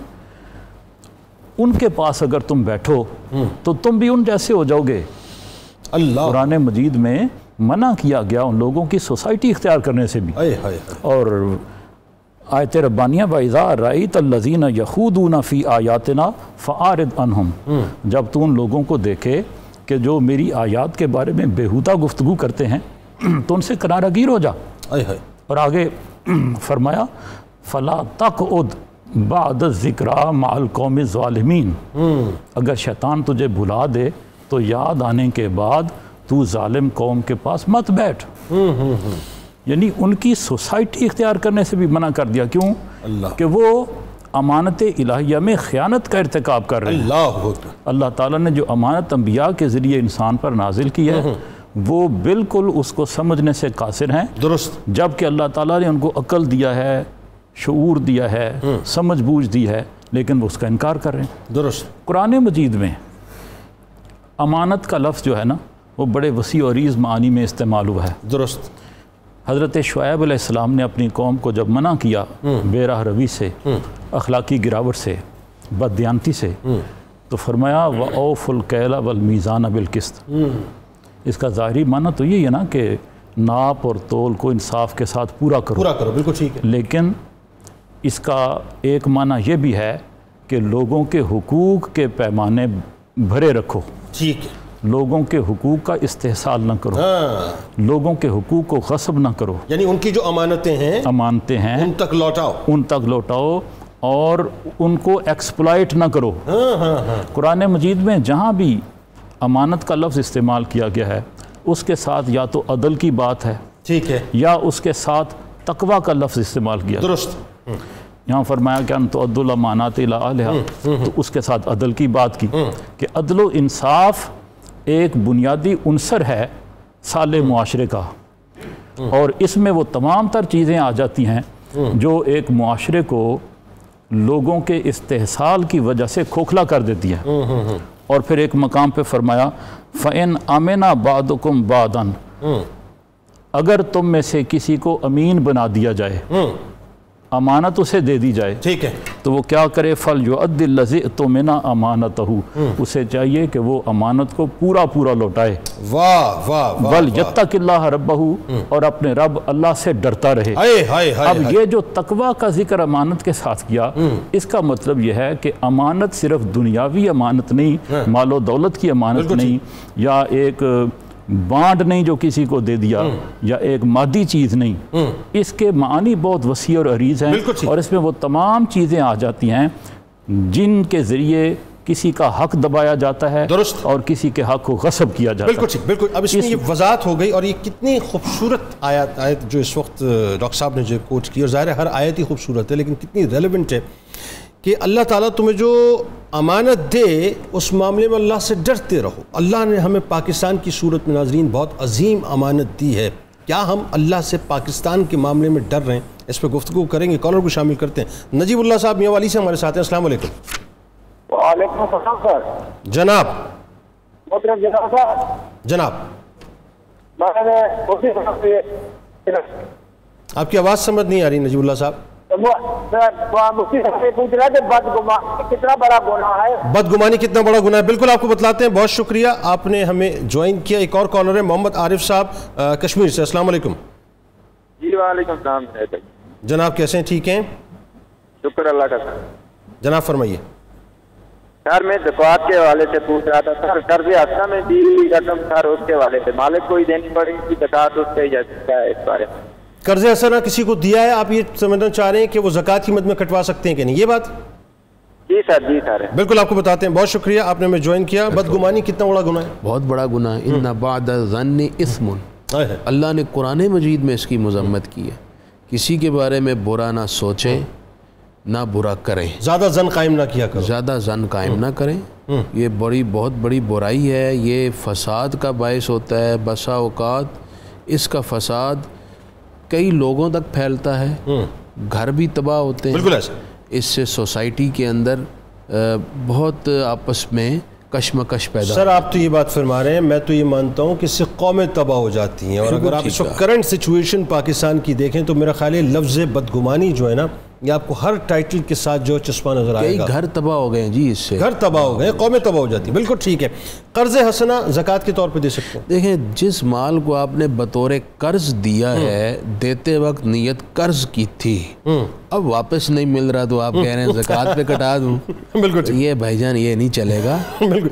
ان کے پاس اگر تم بیٹھو تو تم بھی ان جیسے ہو جاؤ گے۔ قرآن مجید میں منع کیا گیا ان لوگوں کی سوسائٹی اختیار کرنے سے بھی۔ اور آیت ربانیہ وَإِذَا رَأَيْتَ الَّذِينَ يَخُوضُونَ فِي آيَاتِنَا فَأَعْرِضْ عَنْهُمْ، جب تو ان لوگوں کو دیکھے کہ جو میری آیات کے بارے میں بےہودہ گفتگو کرتے ہیں تو ان سے کنارہ گیر ہو جا۔ اور آگے فرمایا فَلَا تَقْعُدْ بَعْدَ الذِّكْرَىٰ مَعَ الْقَوْمِ الظَّالِمِينَ، اگر شیطان تجھے بھلا دے تو یاد آنے کے بعد تو ظالم قوم کے پاس مت بیٹھ۔ یعنی ان کی سوسائٹی اختیار کرنے سے بھی منع کر دیا، کیوں؟ کہ وہ امانت الہیہ میں خیانت کا ارتکاب کر رہے ہیں۔ اللہ تعالیٰ نے جو امانت انبیاء کے ذریعے انسان پر نازل کی ہے وہ بالکل اس کو سمجھنے سے قاصر ہیں، درست، جبکہ اللہ تعالیٰ نے ان کو عقل دیا ہے، شعور دیا ہے، سمجھ بوجھ دی ہے، لیکن وہ اس کا انکار کر رہے ہیں۔ درست۔ قرآن مجید میں امانت کا لفظ جو ہے نا وہ بڑے وسیع و عریض معانی میں استعمال ہوا ہے۔ درست۔ حضرت شعیب علیہ السلام نے اپنی قوم کو جب منع کیا بے راہ روی سے، اخلاقی گراوٹ سے، بددیانتی سے، تو فرمایا وَأَوْفُوا الْكَيْلَ وَالْمِيزَانَ بِالْقِسْطِ، اس کا ظاہری معنی تو یہی ہے نا کہ ناپ اور تول کو انصاف کے ساتھ پورا کرو، بالکل ٹھیک ہے، لیکن اس کا ایک معنی یہ بھی ہے کہ لوگوں کے حقوق کے پیمانے بھرے رکھو، ٹھیک ہے، لوگوں کے حقوق کا استحصال نہ کرو، لوگوں کے حقوق کو غصب نہ کرو، یعنی ان کی جو امانتیں ہیں ان تک لوٹاؤ اور ان کو ایکسپلائٹ نہ کرو۔ قرآن مجید میں جہاں بھی امانت کا لفظ استعمال کیا گیا ہے اس کے ساتھ یا تو عدل کی بات ہے، ٹھیک ہے، یا اس کے ساتھ تقوی کا لفظ استعمال کیا، درست۔ یہاں فرمایا کہ انتو عدل الامانات الی اہلہا، تو اس کے ساتھ عدل کی بات کی کہ عدل و انصاف ایک بنیادی عنصر ہے صالح معاشرے کا، اور اس میں وہ تمام تر چیزیں آ جاتی ہیں جو ایک معاشرے کو لوگوں کے استحصال کی وجہ سے کھوکھلا کر دیتی ہے۔ اور پھر ایک مقام پہ فرمایا فَإِنْ أَمِنَ بَعْضُكُمْ بَعْضًا، اگر تم میں سے کسی کو امین بنا دیا جائے، امانت اسے دے دی جائے، ٹھیک ہے، تو وہ کیا کرے فَلْيُؤَدِّ الَّذِي اؤْتُمِنَ أَمَانَتَهُ، اسے چاہیے کہ وہ امانت کو پورا پورا لوٹائے، وَلْيَتَّقِ اللَّهَ رَبَّهُ، اور اپنے رب اللہ سے ڈرتا رہے۔ اب یہ جو تقوی کا ذکر امانت کے ساتھ کیا، اس کا مطلب یہ ہے کہ امانت صرف دنیاوی امانت نہیں، مال و دولت کی امانت نہیں، یا ایک بانڈ نہیں جو کسی کو دے دیا، یا ایک مادی چیز نہیں، اس کے معنی بہت وسیع اور عریض ہیں، اور اس میں وہ تمام چیزیں آ جاتی ہیں جن کے ذریعے کسی کا حق دبایا جاتا ہے، درست، اور کسی کے حق کو غصب کیا جاتا ہے۔ بالکل بالکل۔ اب اس میں یہ وضاحت ہو گئی، اور یہ کتنی خوبصورت آیت جو اس وقت ڈاکٹر صاحب نے جو کوٹ کی، اور ظاہر ہے ہر آیت ہی خوبصورت ہے لیکن کتنی ریلیونٹ ہے کہ اللہ تعالیٰ تمہیں جو امانت دے اس معاملے میں اللہ سے ڈرتے رہو۔ اللہ نے ہمیں پاکستان کی صورت میں ناظرین بہت عظیم امانت دی ہے، کیا ہم اللہ سے پاکستان کے معاملے میں ڈر رہے ہیں؟ اس پہ گفتگو کریں گے، کالر کو شامل کرتے ہیں۔ نجیب اللہ صاحب میاں والی سے ہمارے ساتھ ہیں، السلام علیکم۔ وعلیکم السلام سر۔ جناب محترم جناب صاحب، جناب میں نے آپ کی آواز سمجھ نہیں آ رہی نجیب اللہ صاحب۔ مفتی صاحب سے پوچھ رہا ہے کہ بدگمانی کتنا بڑا گناہ ہے؟ بدگمانی کتنا بڑا گناہ ہے، بالکل آپ کو بتلاتے ہیں۔ بہت شکریہ آپ نے ہمیں جوائن کیا۔ ایک اور کالر ہے محمد عارف صاحب کشمیر سے، السلام علیکم۔ جی وعلیکم السلام جناب، کیسے ہیں؟ ٹھیک ہیں؟ شکر اللہ کا سر. جناب فرمائیے. سر میں زکوٰۃ کے حوالے سے پوچھ رہا تھا سر. قرض حسنہ میں دی ہوئی رقم سر اس کے حوالے سے مالک کو ہی دینی پڑے گی زکوٰۃ اس پہ یا کیا ہے اس بارے میں؟ قرض حسنہ کسی کو دیا ہے، آپ یہ سمجھنا چاہ رہے ہیں کہ وہ زکوٰۃ کی مد میں کٹوا سکتے ہیں کہ نہیں، یہ بات؟ جی سر. جی سر بالکل آپ کو بتاتے ہیں. بہت شکریہ آپ نے ہمیں جوائن کیا. بدگمانی کتنا بڑا گناہ ہے؟ بہت بڑا گناہ ہے. ان بعد الظن اثم. اللہ نے قرآن مجید میں اس کی مذمت کی ہے. کسی کے بارے میں برا نہ سوچیں نہ برا کریں. زیادہ ظن قائم نہ کیا کرو. زیادہ ظن قائم نہ کریں. یہ بہت بڑی برائی ہے. یہ فساد کا باعث ہوتا ہے. بسا اوقات اس کا فساد کئی لوگوں تک پھیلتا ہے. گھر بھی تباہ ہوتے ہیں. بالکل ایسا. اس سے سوسائٹی کے اندر بہت آپس میں کشمکش پیدا. سر آپ تو یہ بات فرما رہے ہیں، میں تو یہ مانتا ہوں کہ اس سے قومیں تباہ ہو جاتی ہیں. اور اگر آپ اس وقت کرنٹ سچویشن پاکستان کی دیکھیں تو میرا خیال ہے لفظ بدگمانی جو ہے نا، یہ آپ کو ہر ٹائٹل کے ساتھ جو چسپاں نظر آئے گا. کئی گھر تباہ ہو گئے ہیں جی اس سے. گھر تباہ ہو گئے، قومیں تباہ ہو جاتی ہیں. بالکل ٹھیک ہے. قرض حسنہ زکوٰۃ کے طور پہ دے سکتے ہیں. دیکھیں جس مال کو آپ نے بطور قرض دیا ہے، دیتے وقت نیت قرض کی تھی، اب واپس نہیں مل رہا تو آپ کہہ رہے ہیں زکوٰۃ پہ کٹا دوں. بالکل یہ بھائی جان یہ نہیں چلے گا.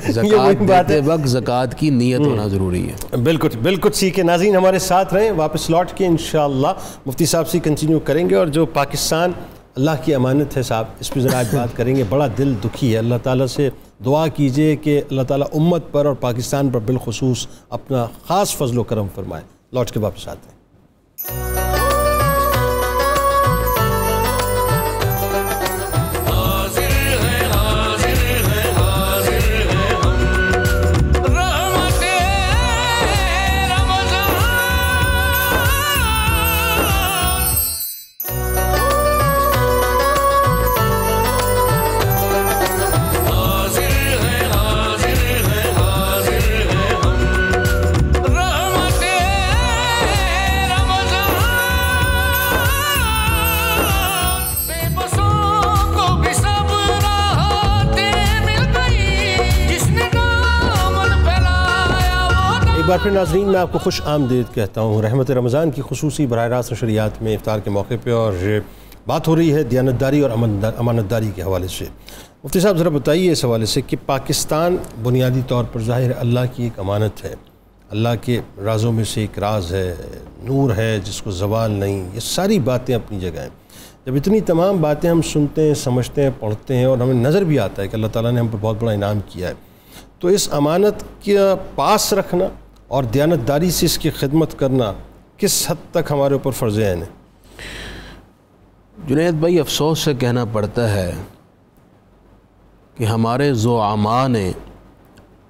زکوٰۃ دیتے وقت زکوٰۃ کی نیت ہونا ضروری ہے. بالکل بالکل ٹھیک ہے. ناظرین ہمارے ساتھ رہیں. واپس لوٹ کے انشاءاللہ مفتی صاحب سے کنٹینیو کریں گے. اور جو پاکستان اللہ کی امانت ہے صاحب، اس پہ ذرا آج بات کریں گے. بڑا دل دکھی ہے. اللہ تعالیٰ سے دعا کیجئے کہ اللہ تعالیٰ امت پر اور پاکستان پر بالخصوص اپنا خاص فضل و کرم فرمائے. لوٹ کے واپس آتے ہیں. ایک بار پھر ناظرین میں آپ کو خوش آمدید کہتا ہوں. رحمت رمضان کی خصوصی براہ راست نشریات میں افطار کے موقع پہ اور بات ہو رہی ہے دیانتداری اور امانتداری کے حوالے سے. مفتی صاحب ذرا بتائیے اس حوالے سے کہ پاکستان بنیادی طور پر ظاہر اللہ کی ایک امانت ہے، اللہ کے رازوں میں سے ایک راز ہے، نور ہے جس کو زوال نہیں. یہ ساری باتیں اپنی جگہ ہیں. جب اتنی تمام باتیں ہم سنتے ہیں، سمجھتے ہیں، پڑھتے ہیں اور ہمیں نظر بھی آتا ہے کہ اللہ تعالیٰ نے ہم پر بہت بڑا انعام کیا ہے، تو اس امانت کے پاس رکھنا اور دیانتداری سے اس کی خدمت کرنا کس حد تک ہمارے اوپر فرض عین ہے؟ جنید بھائی افسوس سے کہنا پڑتا ہے کہ ہمارے زعماء نے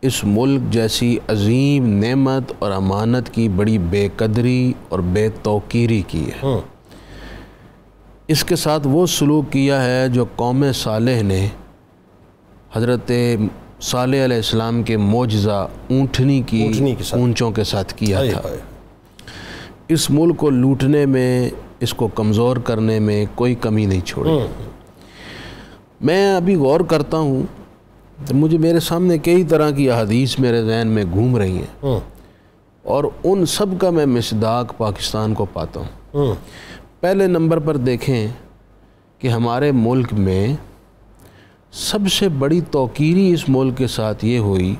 اس ملک جیسی عظیم نعمت اور امانت کی بڑی بے قدری اور بے توقیری کی ہے. اس کے ساتھ وہ سلوک کیا ہے جو قوم صالح نے حضرت صالح علیہ السلام کے معجزہ اونٹنی کی اونچوں کے ساتھ کیا تھا. اس ملک کو لوٹنے میں، اس کو کمزور کرنے میں کوئی کمی نہیں چھوڑی. میں ابھی غور کرتا ہوں تو مجھے میرے سامنے کئی طرح کی احادیث میرے ذہن میں گھوم رہی ہیں اور ان سب کا میں مصداق پاکستان کو پاتا ہوں. پہلے نمبر پر دیکھیں کہ ہمارے ملک میں سب سے بڑی توقیری اس ملک کے ساتھ یہ ہوئی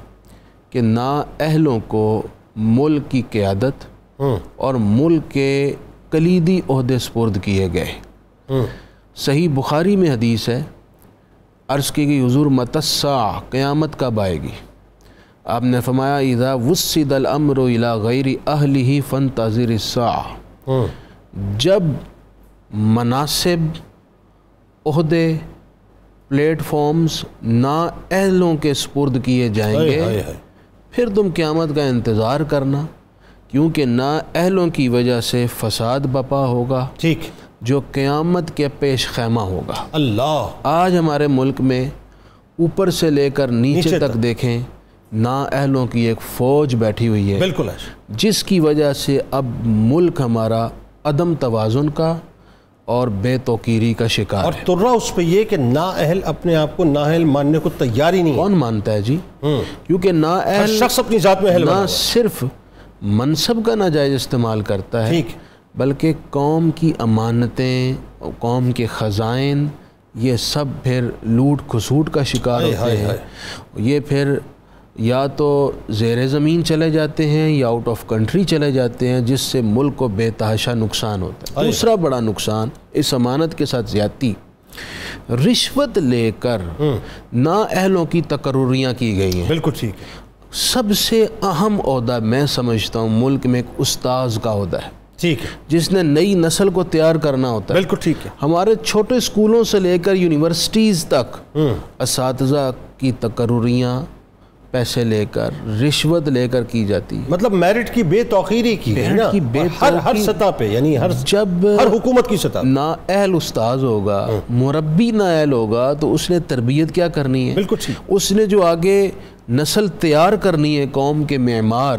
کہ نااہلوں کو ملک کی قیادت اور ملک کے کلیدی عہدے سپرد کیے گئے. صحیح بخاری میں حدیث ہے، عرض کی گئی حضور متی الساعہ، قیامت کب آئے گی؟ آپ نے فرمایا اذا وسد الامر الى غیر اہلہ فانتظر الساعہ. جب مناصب، عہدے، پلیٹ فارمز نااہلوں کے سپرد کیے جائیں گے پھر تم قیامت کا انتظار کرنا، کیونکہ نااہلوں کی وجہ سے فساد بپا ہوگا جو قیامت کے پیش خیمہ ہوگا. اللہ آج ہمارے ملک میں اوپر سے لے کر نیچے تک دیکھیں نااہلوں کی ایک فوج بیٹھی ہوئی ہے، بالکل، جس کی وجہ سے اب ملک ہمارا عدم توازن کا اور بے توقیری کا شکار ہے. اور ترا اس پہ یہ کہ نااہل اپنے آپ کو نااہل ماننے کو تیار ہی نہیں. کون مانتا ہے جی؟ کیونکہ نااہل شخص اپنی ذات میں اہل نہ صرف منصب کا ناجائز استعمال کرتا ہے بلکہ قوم کی امانتیں، قوم کے خزائن، یہ سب پھر لوٹ کھسوٹ کا شکار ہوتے ہیں. یہ پھر یا تو زیر زمین چلے جاتے ہیں یا آؤٹ آف کنٹری چلے جاتے ہیں، جس سے ملک کو بے تحاشا نقصان ہوتا ہے. دوسرا بڑا نقصان اس امانت کے ساتھ زیادتی، رشوت لے کر نااہلوں کی تقرریاں کی گئی ہیں. بالکل ٹھیک ہے. سب سے اہم عہدہ میں سمجھتا ہوں ملک میں ایک استاذ کا عہدہ ہے. ٹھیک ہے. جس نے نئی نسل کو تیار کرنا ہوتا ہے. بالکل ٹھیک ہے. ہمارے چھوٹے اسکولوں سے لے کر یونیورسٹیز تک اساتذہ کی تقرریاں پیسے لے کر، رشوت لے کر کی جاتی. مطلب میرٹ کی بے توقیری کی ہے نا ہر سطح پہ، یعنی جب ہر حکومت کی سطح. نااہل استاذ ہوگا، مربی نااہل ہوگا، تو اس نے تربیت کیا کرنی ہے؟ بالکل ٹھیک. اس نے جو آگے نسل تیار کرنی ہے قوم کے معمار،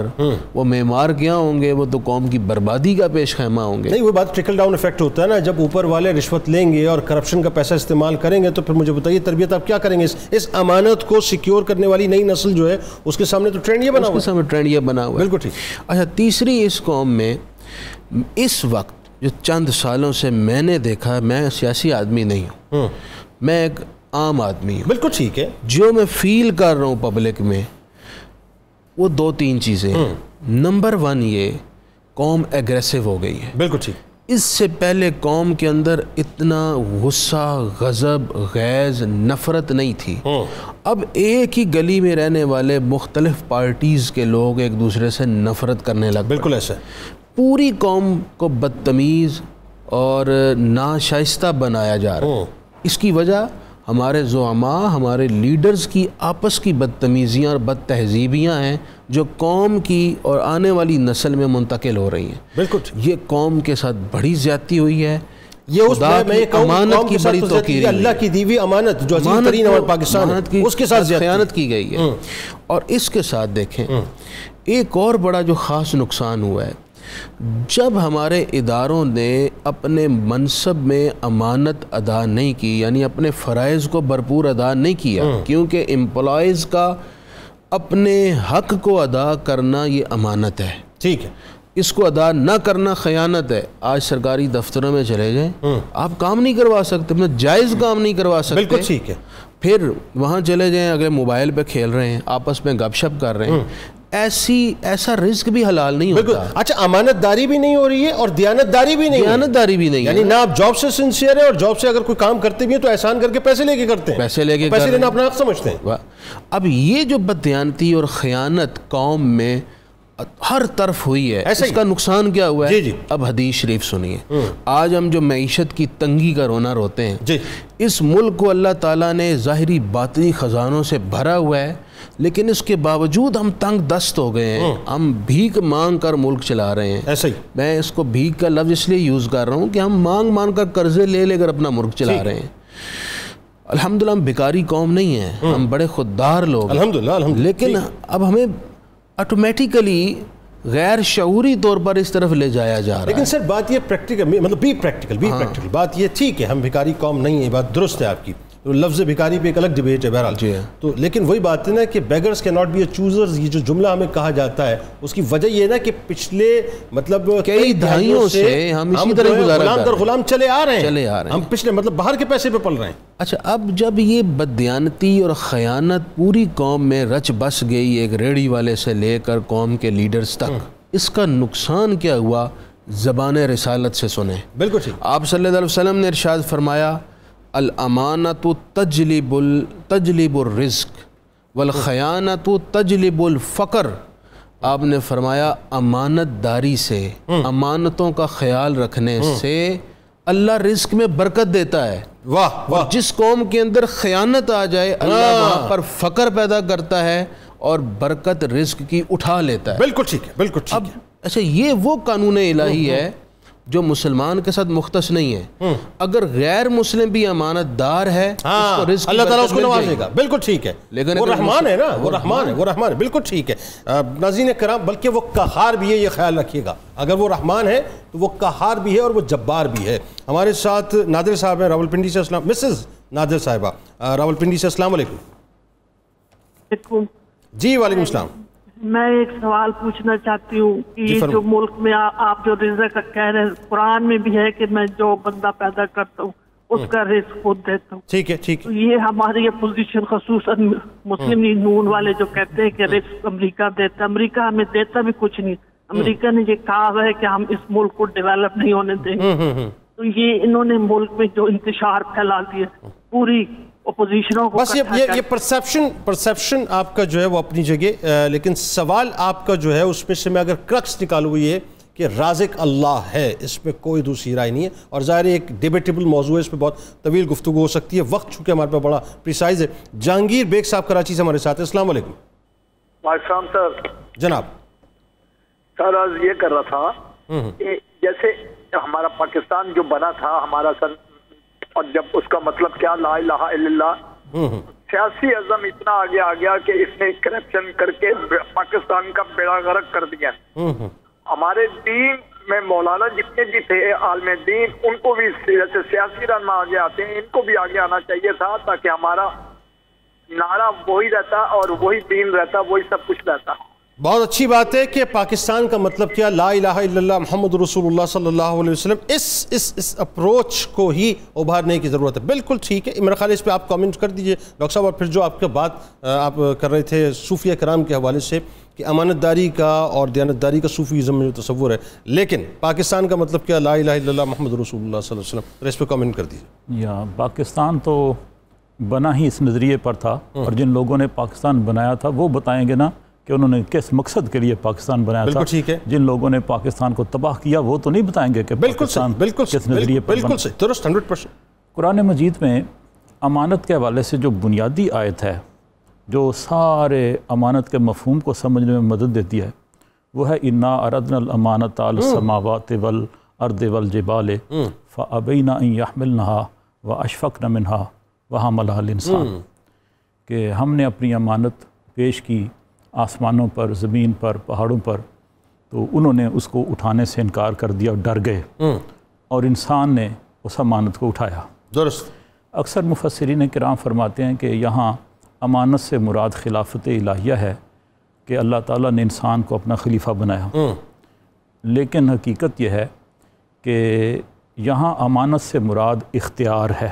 وہ معمار کیا ہوں گے؟ وہ تو قوم کی بربادی کا پیش خیمہ ہوں گے. نہیں، وہ بات ٹرکل ڈاؤن ایفیکٹ ہوتا ہے نا. جب اوپر والے رشوت لیں گے اور کرپشن کا پیسہ استعمال کریں گے تو پھر مجھے بتائیے تربیت آپ کیا کریں گے؟ اس امانت کو سیکیور کرنے والی نئی نسل جو ہے اس کے سامنے تو ٹرینڈ یہ بنا ہوا ہے. اس کے سامنے ٹرینڈ یہ بنا ہوا ہے. بالکل ٹھیک. اچھا، تیسری اس قوم میں اس وقت جو چند سالوں سے میں نے دیکھا، میں سیاسی آدمی نہیں ہوں، میں ایک عام آدمی ہوں. بالکل ٹھیک ہے. جو میں فیل کر رہا ہوں پبلک میں، وہ دو تین چیزیں ہیں. نمبر 1، یہ قوم ایگریسو ہو گئی ہے. بالکل ٹھیک. اس سے پہلے قوم کے اندر اتنا غصہ، غضب، غیظ، نفرت نہیں تھی. اب ایک ہی گلی میں رہنے والے مختلف پارٹیز کے لوگ ایک دوسرے سے نفرت کرنے لگ. بالکل ایسا. پوری قوم کو بدتمیز اور ناشائستہ بنایا جا رہا ہے. اس کی وجہ ہمارے زعماء، ہمارے لیڈرز کی آپس کی بدتمیزیاں اور بد تہذیبیاں ہیں جو قوم کی اور آنے والی نسل میں منتقل ہو رہی ہیں. بالکل. یہ قوم کے ساتھ بڑی زیادتی ہوئی ہے. یہ اس امانت کی بڑی توقیر، اللہ کی دی ہوئی امانت جو عظیم ترین امانت پاکستان ہے، اس کے ساتھ خیانت کی گئی ہے. اور اس کے ساتھ دیکھیں ایک اور بڑا جو خاص نقصان ہوا ہے، جب ہمارے اداروں نے اپنے منصب میں امانت ادا نہیں کی، یعنی اپنے فرائض کو بھرپور ادا نہیں کیا، کیونکہ امپلائیز کا اپنے حق کو ادا کرنا یہ امانت ہے. ٹھیک ہے. اس کو ادا نہ کرنا خیانت ہے. آج سرکاری دفتروں میں چلے جائیں، آپ کام نہیں کروا سکتے، اپنا جائز کام نہیں کروا سکتے. بالکل ٹھیک ہے. پھر وہاں چلے جائیں، اگر موبائل پہ کھیل رہے ہیں، آپس میں گپ شپ کر رہے ہیں، ایسا رزق بھی حلال نہیں ہوتا. اچھا، امانت داری بھی نہیں ہو رہی ہے اور دیانت داری بھی نہیں. دیانت داری بھی نہیں، یعنی نہ آپ جاب سے سنسیئر ہیں، اور جاب سے اگر کوئی کام کرتے بھی ہیں تو احسان کر کے پیسے لے کے کرتے ہیں، پیسے لے کے پیسے لینا اپنا حق سمجھتے ہیں. اب یہ جو بددیانتی اور خیانت قوم میں ہر طرف ہوئی ہے، اس کا نقصان کیا ہوا ہے؟ اب حدیث شریف سنیے. آج ہم جو معیشت کی تنگی کا رونا روتے ہیں، اس ملک کو اللہ تعالیٰ نے ظاہری باطنی خزانوں سے بھرا ہوا ہے، لیکن اس کے باوجود ہم تنگ دست ہو گئے ہیں. ہم بھیک مانگ کر ملک چلا رہے ہیں. ایسا ہی میں اس کو بھیک کا لفظ اس لیے یوز کر رہا ہوں کہ ہم مانگ مانگ کر قرضے لے لے کر اپنا ملک چلا رہے ہیں. الحمدللہ ہم بیکاری قوم نہیں ہیں، ہم بڑے خوددار لوگ ہیں الحمدللہ. لیکن اب ہمیں آٹومیٹیکلی غیر شعوری طور پر اس طرف لے جایا جا رہا ہے. لیکن سر بات یہ پریکٹیکل، مطلب بی پریکٹیکل بات یہ ٹھیک ہے، ہم بھکاری قوم نہیں ہیں، بات درست ہے آپ کی. لفظ بھکاری پہ ایک الگ ڈیبیٹ ہے بہرحال. تو لیکن وہی بات ہے نا کہ بیگرز کی ناٹ بی اے چوزرز، یہ جو جملہ ہمیں کہا جاتا ہے اس کی وجہ یہ ہے نا کہ پچھلے مطلب کئی دہائیوں سے ہم اسی طرح غلام در غلام چلے آ رہے ہیں. ہم پچھلے مطلب باہر کے پیسے پہ پل رہے ہیں. اچھا، اب جب یہ بددیانتی اور خیانت پوری قوم میں رچ بس گئی، ایک ریڑھی والے سے لے کر قوم کے لیڈرز تک، اس کا نقصان کیا ہوا؟ زبان رسالت سے سنیں. بالکل ٹھیک. آپ صلی اللہ علیہ وسلم نے ارشاد فرمایا، الامانت تجلب الرزق والخیانت تجلب الفقر. آپ نے فرمایا امانت داری سے، امانتوں کا خیال رکھنے سے اللہ رزق میں برکت دیتا ہے. واہ واہ. جس قوم کے اندر خیانت آ جائے، اللہ وہاں پر فقر پیدا کرتا ہے اور برکت رزق کی اٹھا لیتا ہے. بالکل ٹھیک ہے، بالکل ٹھیک. اب اچھا، یہ وہ قانون الہی ہے جو مسلمان کے ساتھ مختص نہیں ہے. اگر غیر مسلم بھی امانت دار ہے، اللہ تعالیٰ اس کو نوازے گا. بالکل ٹھیک ہے. لیکن وہ رحمان ہے نا، وہ رحمان ہے. بالکل ٹھیک ہے. ناظرین کرام، بلکہ وہ قہار بھی ہے، یہ خیال رکھیے گا. اگر وہ رحمان ہے تو وہ قہار بھی ہے اور وہ جبار بھی ہے. ہمارے ساتھ نادر صاحب ہیں راولپنڈی سے. السلام. مسز نادر صاحبہ راولپنڈی سے، السلام علیکم. جی وعلیکم السلام. میں ایک سوال پوچھنا چاہتی ہوں کہ یہ جو ملک میں آپ جو رزق کہہ رہے ہیں قرآن میں بھی ہے کہ میں جو بندہ پیدا کرتا ہوں اس کا رزق خود دیتا ہوں. ٹھیک ہے ٹھیک ہے. یہ ہماری یہ پوزیشن خصوصاً مسلم لیگ نون والے جو کہتے ہیں کہ رزق امریکہ دیتا ہے، امریکہ ہمیں دیتا بھی کچھ نہیں. امریکہ نے یہ کہا ہے کہ ہم اس ملک کو ڈیولپ نہیں ہونے دیں گے. تو یہ انہوں نے ملک میں جو انتشار پھیلا دیا پوری اپوزیشنوں کو. بس یہ پرسیپشن آپ کا جو ہے وہ اپنی جگہ، لیکن سوال آپ کا جو ہے اس میں سے میں اگر کرکس نکالوں یہ کہ رازق اللہ ہے، اس میں کوئی دوسری رائے نہیں ہے. اور ظاہر ایک ڈیبیٹیبل موضوع ہے، اس پہ بہت طویل گفتگو ہو سکتی ہے. وقت چونکہ ہمارے پاس بڑا پریسائز ہے. جہانگیر بیگ صاحب کراچی سے ہمارے ساتھ ہیں. السلام علیکم. وعلیکم السلام سر. جناب سر آج یہ کر رہا تھا کہ جیسے ہمارا پاکستان جو بنا تھا ہمارا سن، اور جب اس کا مطلب کیا لا الہ الا اللہ، سیاسی عزم اتنا آگے آ گیا کہ اس نے کرپشن کر کے پاکستان کا بیڑا غرق کر دیا. ہمارے دین میں مولانا جتنے بھی تھے عالم دین، ان کو بھی جیسے سیاسی رہنما آگے آتے ہیں، ان کو بھی آگے آنا چاہیے تھا تاکہ ہمارا نعرہ وہی رہتا اور وہی دین رہتا، وہی سب کچھ رہتا. بہت اچھی بات ہے کہ پاکستان کا مطلب کیا لا الہ الا اللہ محمد رسول اللہ صلی اللہ علیہ وسلم، اس اپروچ کو ہی ابھارنے کی ضرورت ہے. بالکل ٹھیک ہے. میرا خیال ہے اس پہ آپ کامنٹ کر دیجئے ڈاکٹر صاحب. اور پھر جو آپ کا بات آپ کر رہے تھے صوفیہ کرام کے حوالے سے کہ امانت داری کا اور دیانتداری کا صوفیزم میں جو تصور ہے، لیکن پاکستان کا مطلب کیا لا الہ الا اللہ محمد رسول اللہ صلی اللہ علیہ وسلم، اس پہ کامنٹ کر دیجئے. یا پاکستان تو بنا ہی اس نظریے پر تھا، اور جن لوگوں نے پاکستان بنایا تھا وہ بتائیں گے نا کہ انہوں نے کس مقصد کے لیے پاکستان بنایا تھا. ٹھیک ہے. جن لوگوں نے پاکستان کو تباہ کیا وہ تو نہیں بتائیں گے کہ پاکستان کس نظریے پر بنا. درست 100%. قرآن مجید میں امانت کے حوالے سے جو بنیادی آیت ہے جو سارے امانت کے مفہوم کو سمجھنے میں مدد دیتی ہے وہ ہے انا اردنا الامانۃ علی السماوات والارض والجبال فابین ان یحملنها واشفقن منها وحملها الانسان، کہ ہم نے اپنی امانت پیش کی آسمانوں پر، زمین پر، پہاڑوں پر، تو انہوں نے اس کو اٹھانے سے انکار کر دیا اور ڈر گئے، اور انسان نے اس امانت کو اٹھایا. درست. اکثر مفسرین کرام فرماتے ہیں کہ یہاں امانت سے مراد خلافت الہیہ ہے کہ اللہ تعالیٰ نے انسان کو اپنا خلیفہ بنایا. لیکن حقیقت یہ ہے کہ یہاں امانت سے مراد اختیار ہے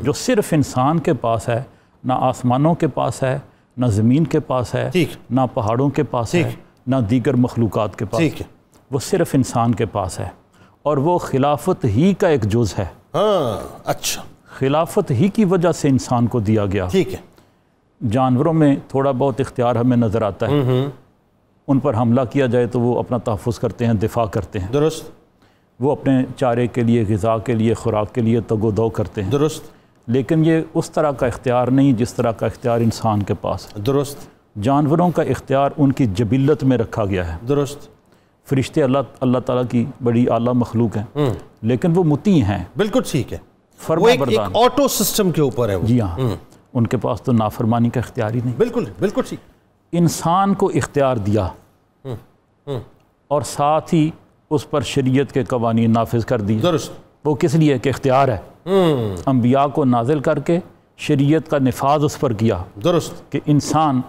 جو صرف انسان کے پاس ہے، نہ آسمانوں کے پاس ہے، نہ زمین کے پاس ہے، نہ پہاڑوں کے پاس ہے، نہ دیگر مخلوقات کے پاس ہے. وہ صرف انسان کے پاس ہے، اور وہ خلافت ہی کا ایک جز ہے. اچھا. خلافت ہی کی وجہ سے انسان کو دیا گیا. ٹھیک ہے. جانوروں میں تھوڑا بہت اختیار ہمیں نظر آتا ہے، ان پر حملہ کیا جائے تو وہ اپنا تحفظ کرتے ہیں، دفاع کرتے ہیں. درست. وہ اپنے چارے کے لیے، غذا کے لیے، خوراک کے لیے تگ و دو کرتے ہیں. درست. لیکن یہ اس طرح کا اختیار نہیں جس طرح کا اختیار انسان کے پاس ہے. درست. جانوروں کا اختیار ان کی جبلت میں رکھا گیا ہے. درست. فرشتے اللہ تعالیٰ کی بڑی اعلیٰ مخلوق ہیں، لیکن وہ مطیع ہیں. بالکل ٹھیک ہے. فرما بردار. ایک آٹو سسٹم کے اوپر ہے. جی ہاں. ان کے پاس تو نافرمانی کا اختیار ہی نہیں. بالکل بالکل ٹھیک. انسان کو اختیار دیا اور ساتھ ہی اس پر شریعت کے قوانین نافذ کر دیے. درست. وہ کس لیے کہ اختیار ہے. انبیاء کو نازل کر کے شریعت کا نفاذ اس پر کیا. درست. کہ انسان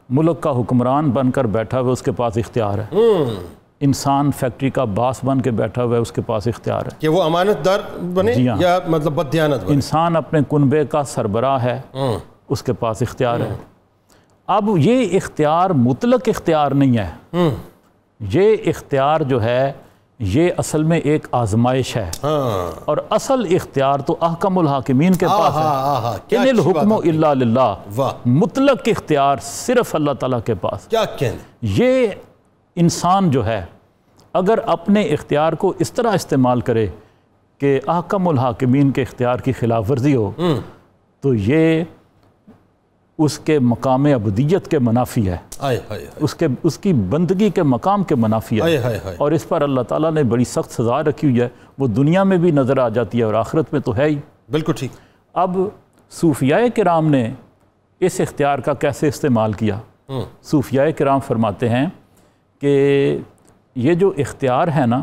ملک کا حکمران بن کر بیٹھا ہوا اس کے پاس اختیار ہے. انسان فیکٹری کا باس بن کے بیٹھا ہوا ہے اس کے پاس اختیار ہے کہ وہ امانت دار بنے یا مطلب بددیانت بنے. انسان اپنے کنبے کا سربراہ ہے، اس کے پاس اختیار ہے. اب یہ اختیار مطلق اختیار نہیں ہے. یہ اختیار جو ہے یہ اصل میں ایک آزمائش ہے، اور اصل اختیار تو احکم الحاکمین کے پاس ہے. ان الحکم الا للہ. مطلق اختیار صرف اللہ تعالیٰ کے پاس. کیا کہنے. یہ انسان جو ہے اگر اپنے اختیار کو اس طرح استعمال کرے کہ احکم الحاکمین کے اختیار کی خلاف ورزی ہو تو یہ اس کے مقام عبودیت کے منافی ہے، اس کی بندگی کے مقام کے منافی ہے. اور اس پر اللہ تعالیٰ نے بڑی سخت سزا رکھی ہوئی ہے. وہ دنیا میں بھی نظر آ جاتی ہے اور آخرت میں تو ہے ہی. بالکل ٹھیک. اب صوفیاء کرام نے اس اختیار کا کیسے استعمال کیا؟ صوفیاء کرام فرماتے ہیں کہ یہ جو اختیار ہے نا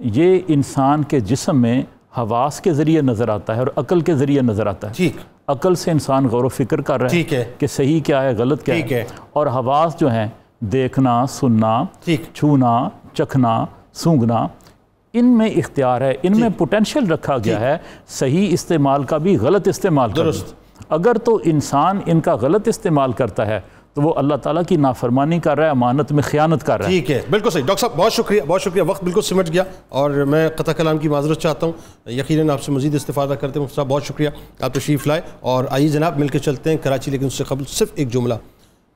یہ انسان کے جسم میں حواس کے ذریعے نظر آتا ہے اور عقل کے ذریعے نظر آتا ہے. ٹھیک. عقل سے انسان غور و فکر کر رہا ہے کہ صحیح کیا ہے غلط کیا ہے، اور حواس جو ہیں دیکھنا، سننا، چھونا، چکھنا، سونگھنا، ان میں اختیار ہے، ان میں پوٹینشل رکھا گیا ہے صحیح استعمال کا بھی، غلط استعمال کا بھی۔ اگر تو انسان ان کا غلط استعمال کرتا ہے تو وہ اللہ تعالیٰ کی نافرمانی کر رہا ہے، امانت میں خیانت کر رہا ہے۔ ٹھیک ہے، بالکل صحیح ڈاکٹر صاحب، بہت شکریہ، بہت شکریہ، وقت بالکل سمٹ گیا اور میں قطع کلام کی معذرت چاہتا ہوں، یقیناً آپ سے مزید استفادہ کرتے ہیں۔ مفتی صاحب بہت شکریہ، آپ تشریف لائے، اور آئیے جناب مل کے چلتے ہیں کراچی، لیکن اس سے قبل صرف ایک جملہ،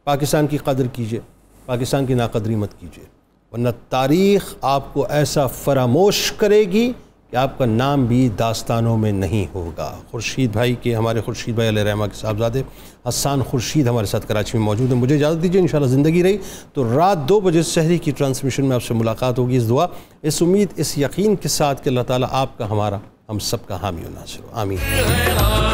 پاکستان کی قدر کیجئے، پاکستان کی ناقدری مت کیجئے، ورنہ تاریخ آپ کو ایسا فراموش کرے گی کہ آپ کا نام بھی داستانوں میں نہیں ہوگا۔ خورشید بھائی کے، ہمارے خورشید بھائی علیہ رحمہ کے صاحبزادے حسان خورشید ہمارے ساتھ کراچی میں موجود ہیں۔ مجھے اجازت دیجیے، انشاءاللہ زندگی رہی تو رات 2 بجے سحری کی ٹرانسمیشن میں آپ سے ملاقات ہوگی۔ اس دعا، اس امید، اس یقین کے ساتھ کہ اللہ تعالیٰ آپ کا، ہمارا، ہم سب کا حامی و ناصر ہو، آمین۔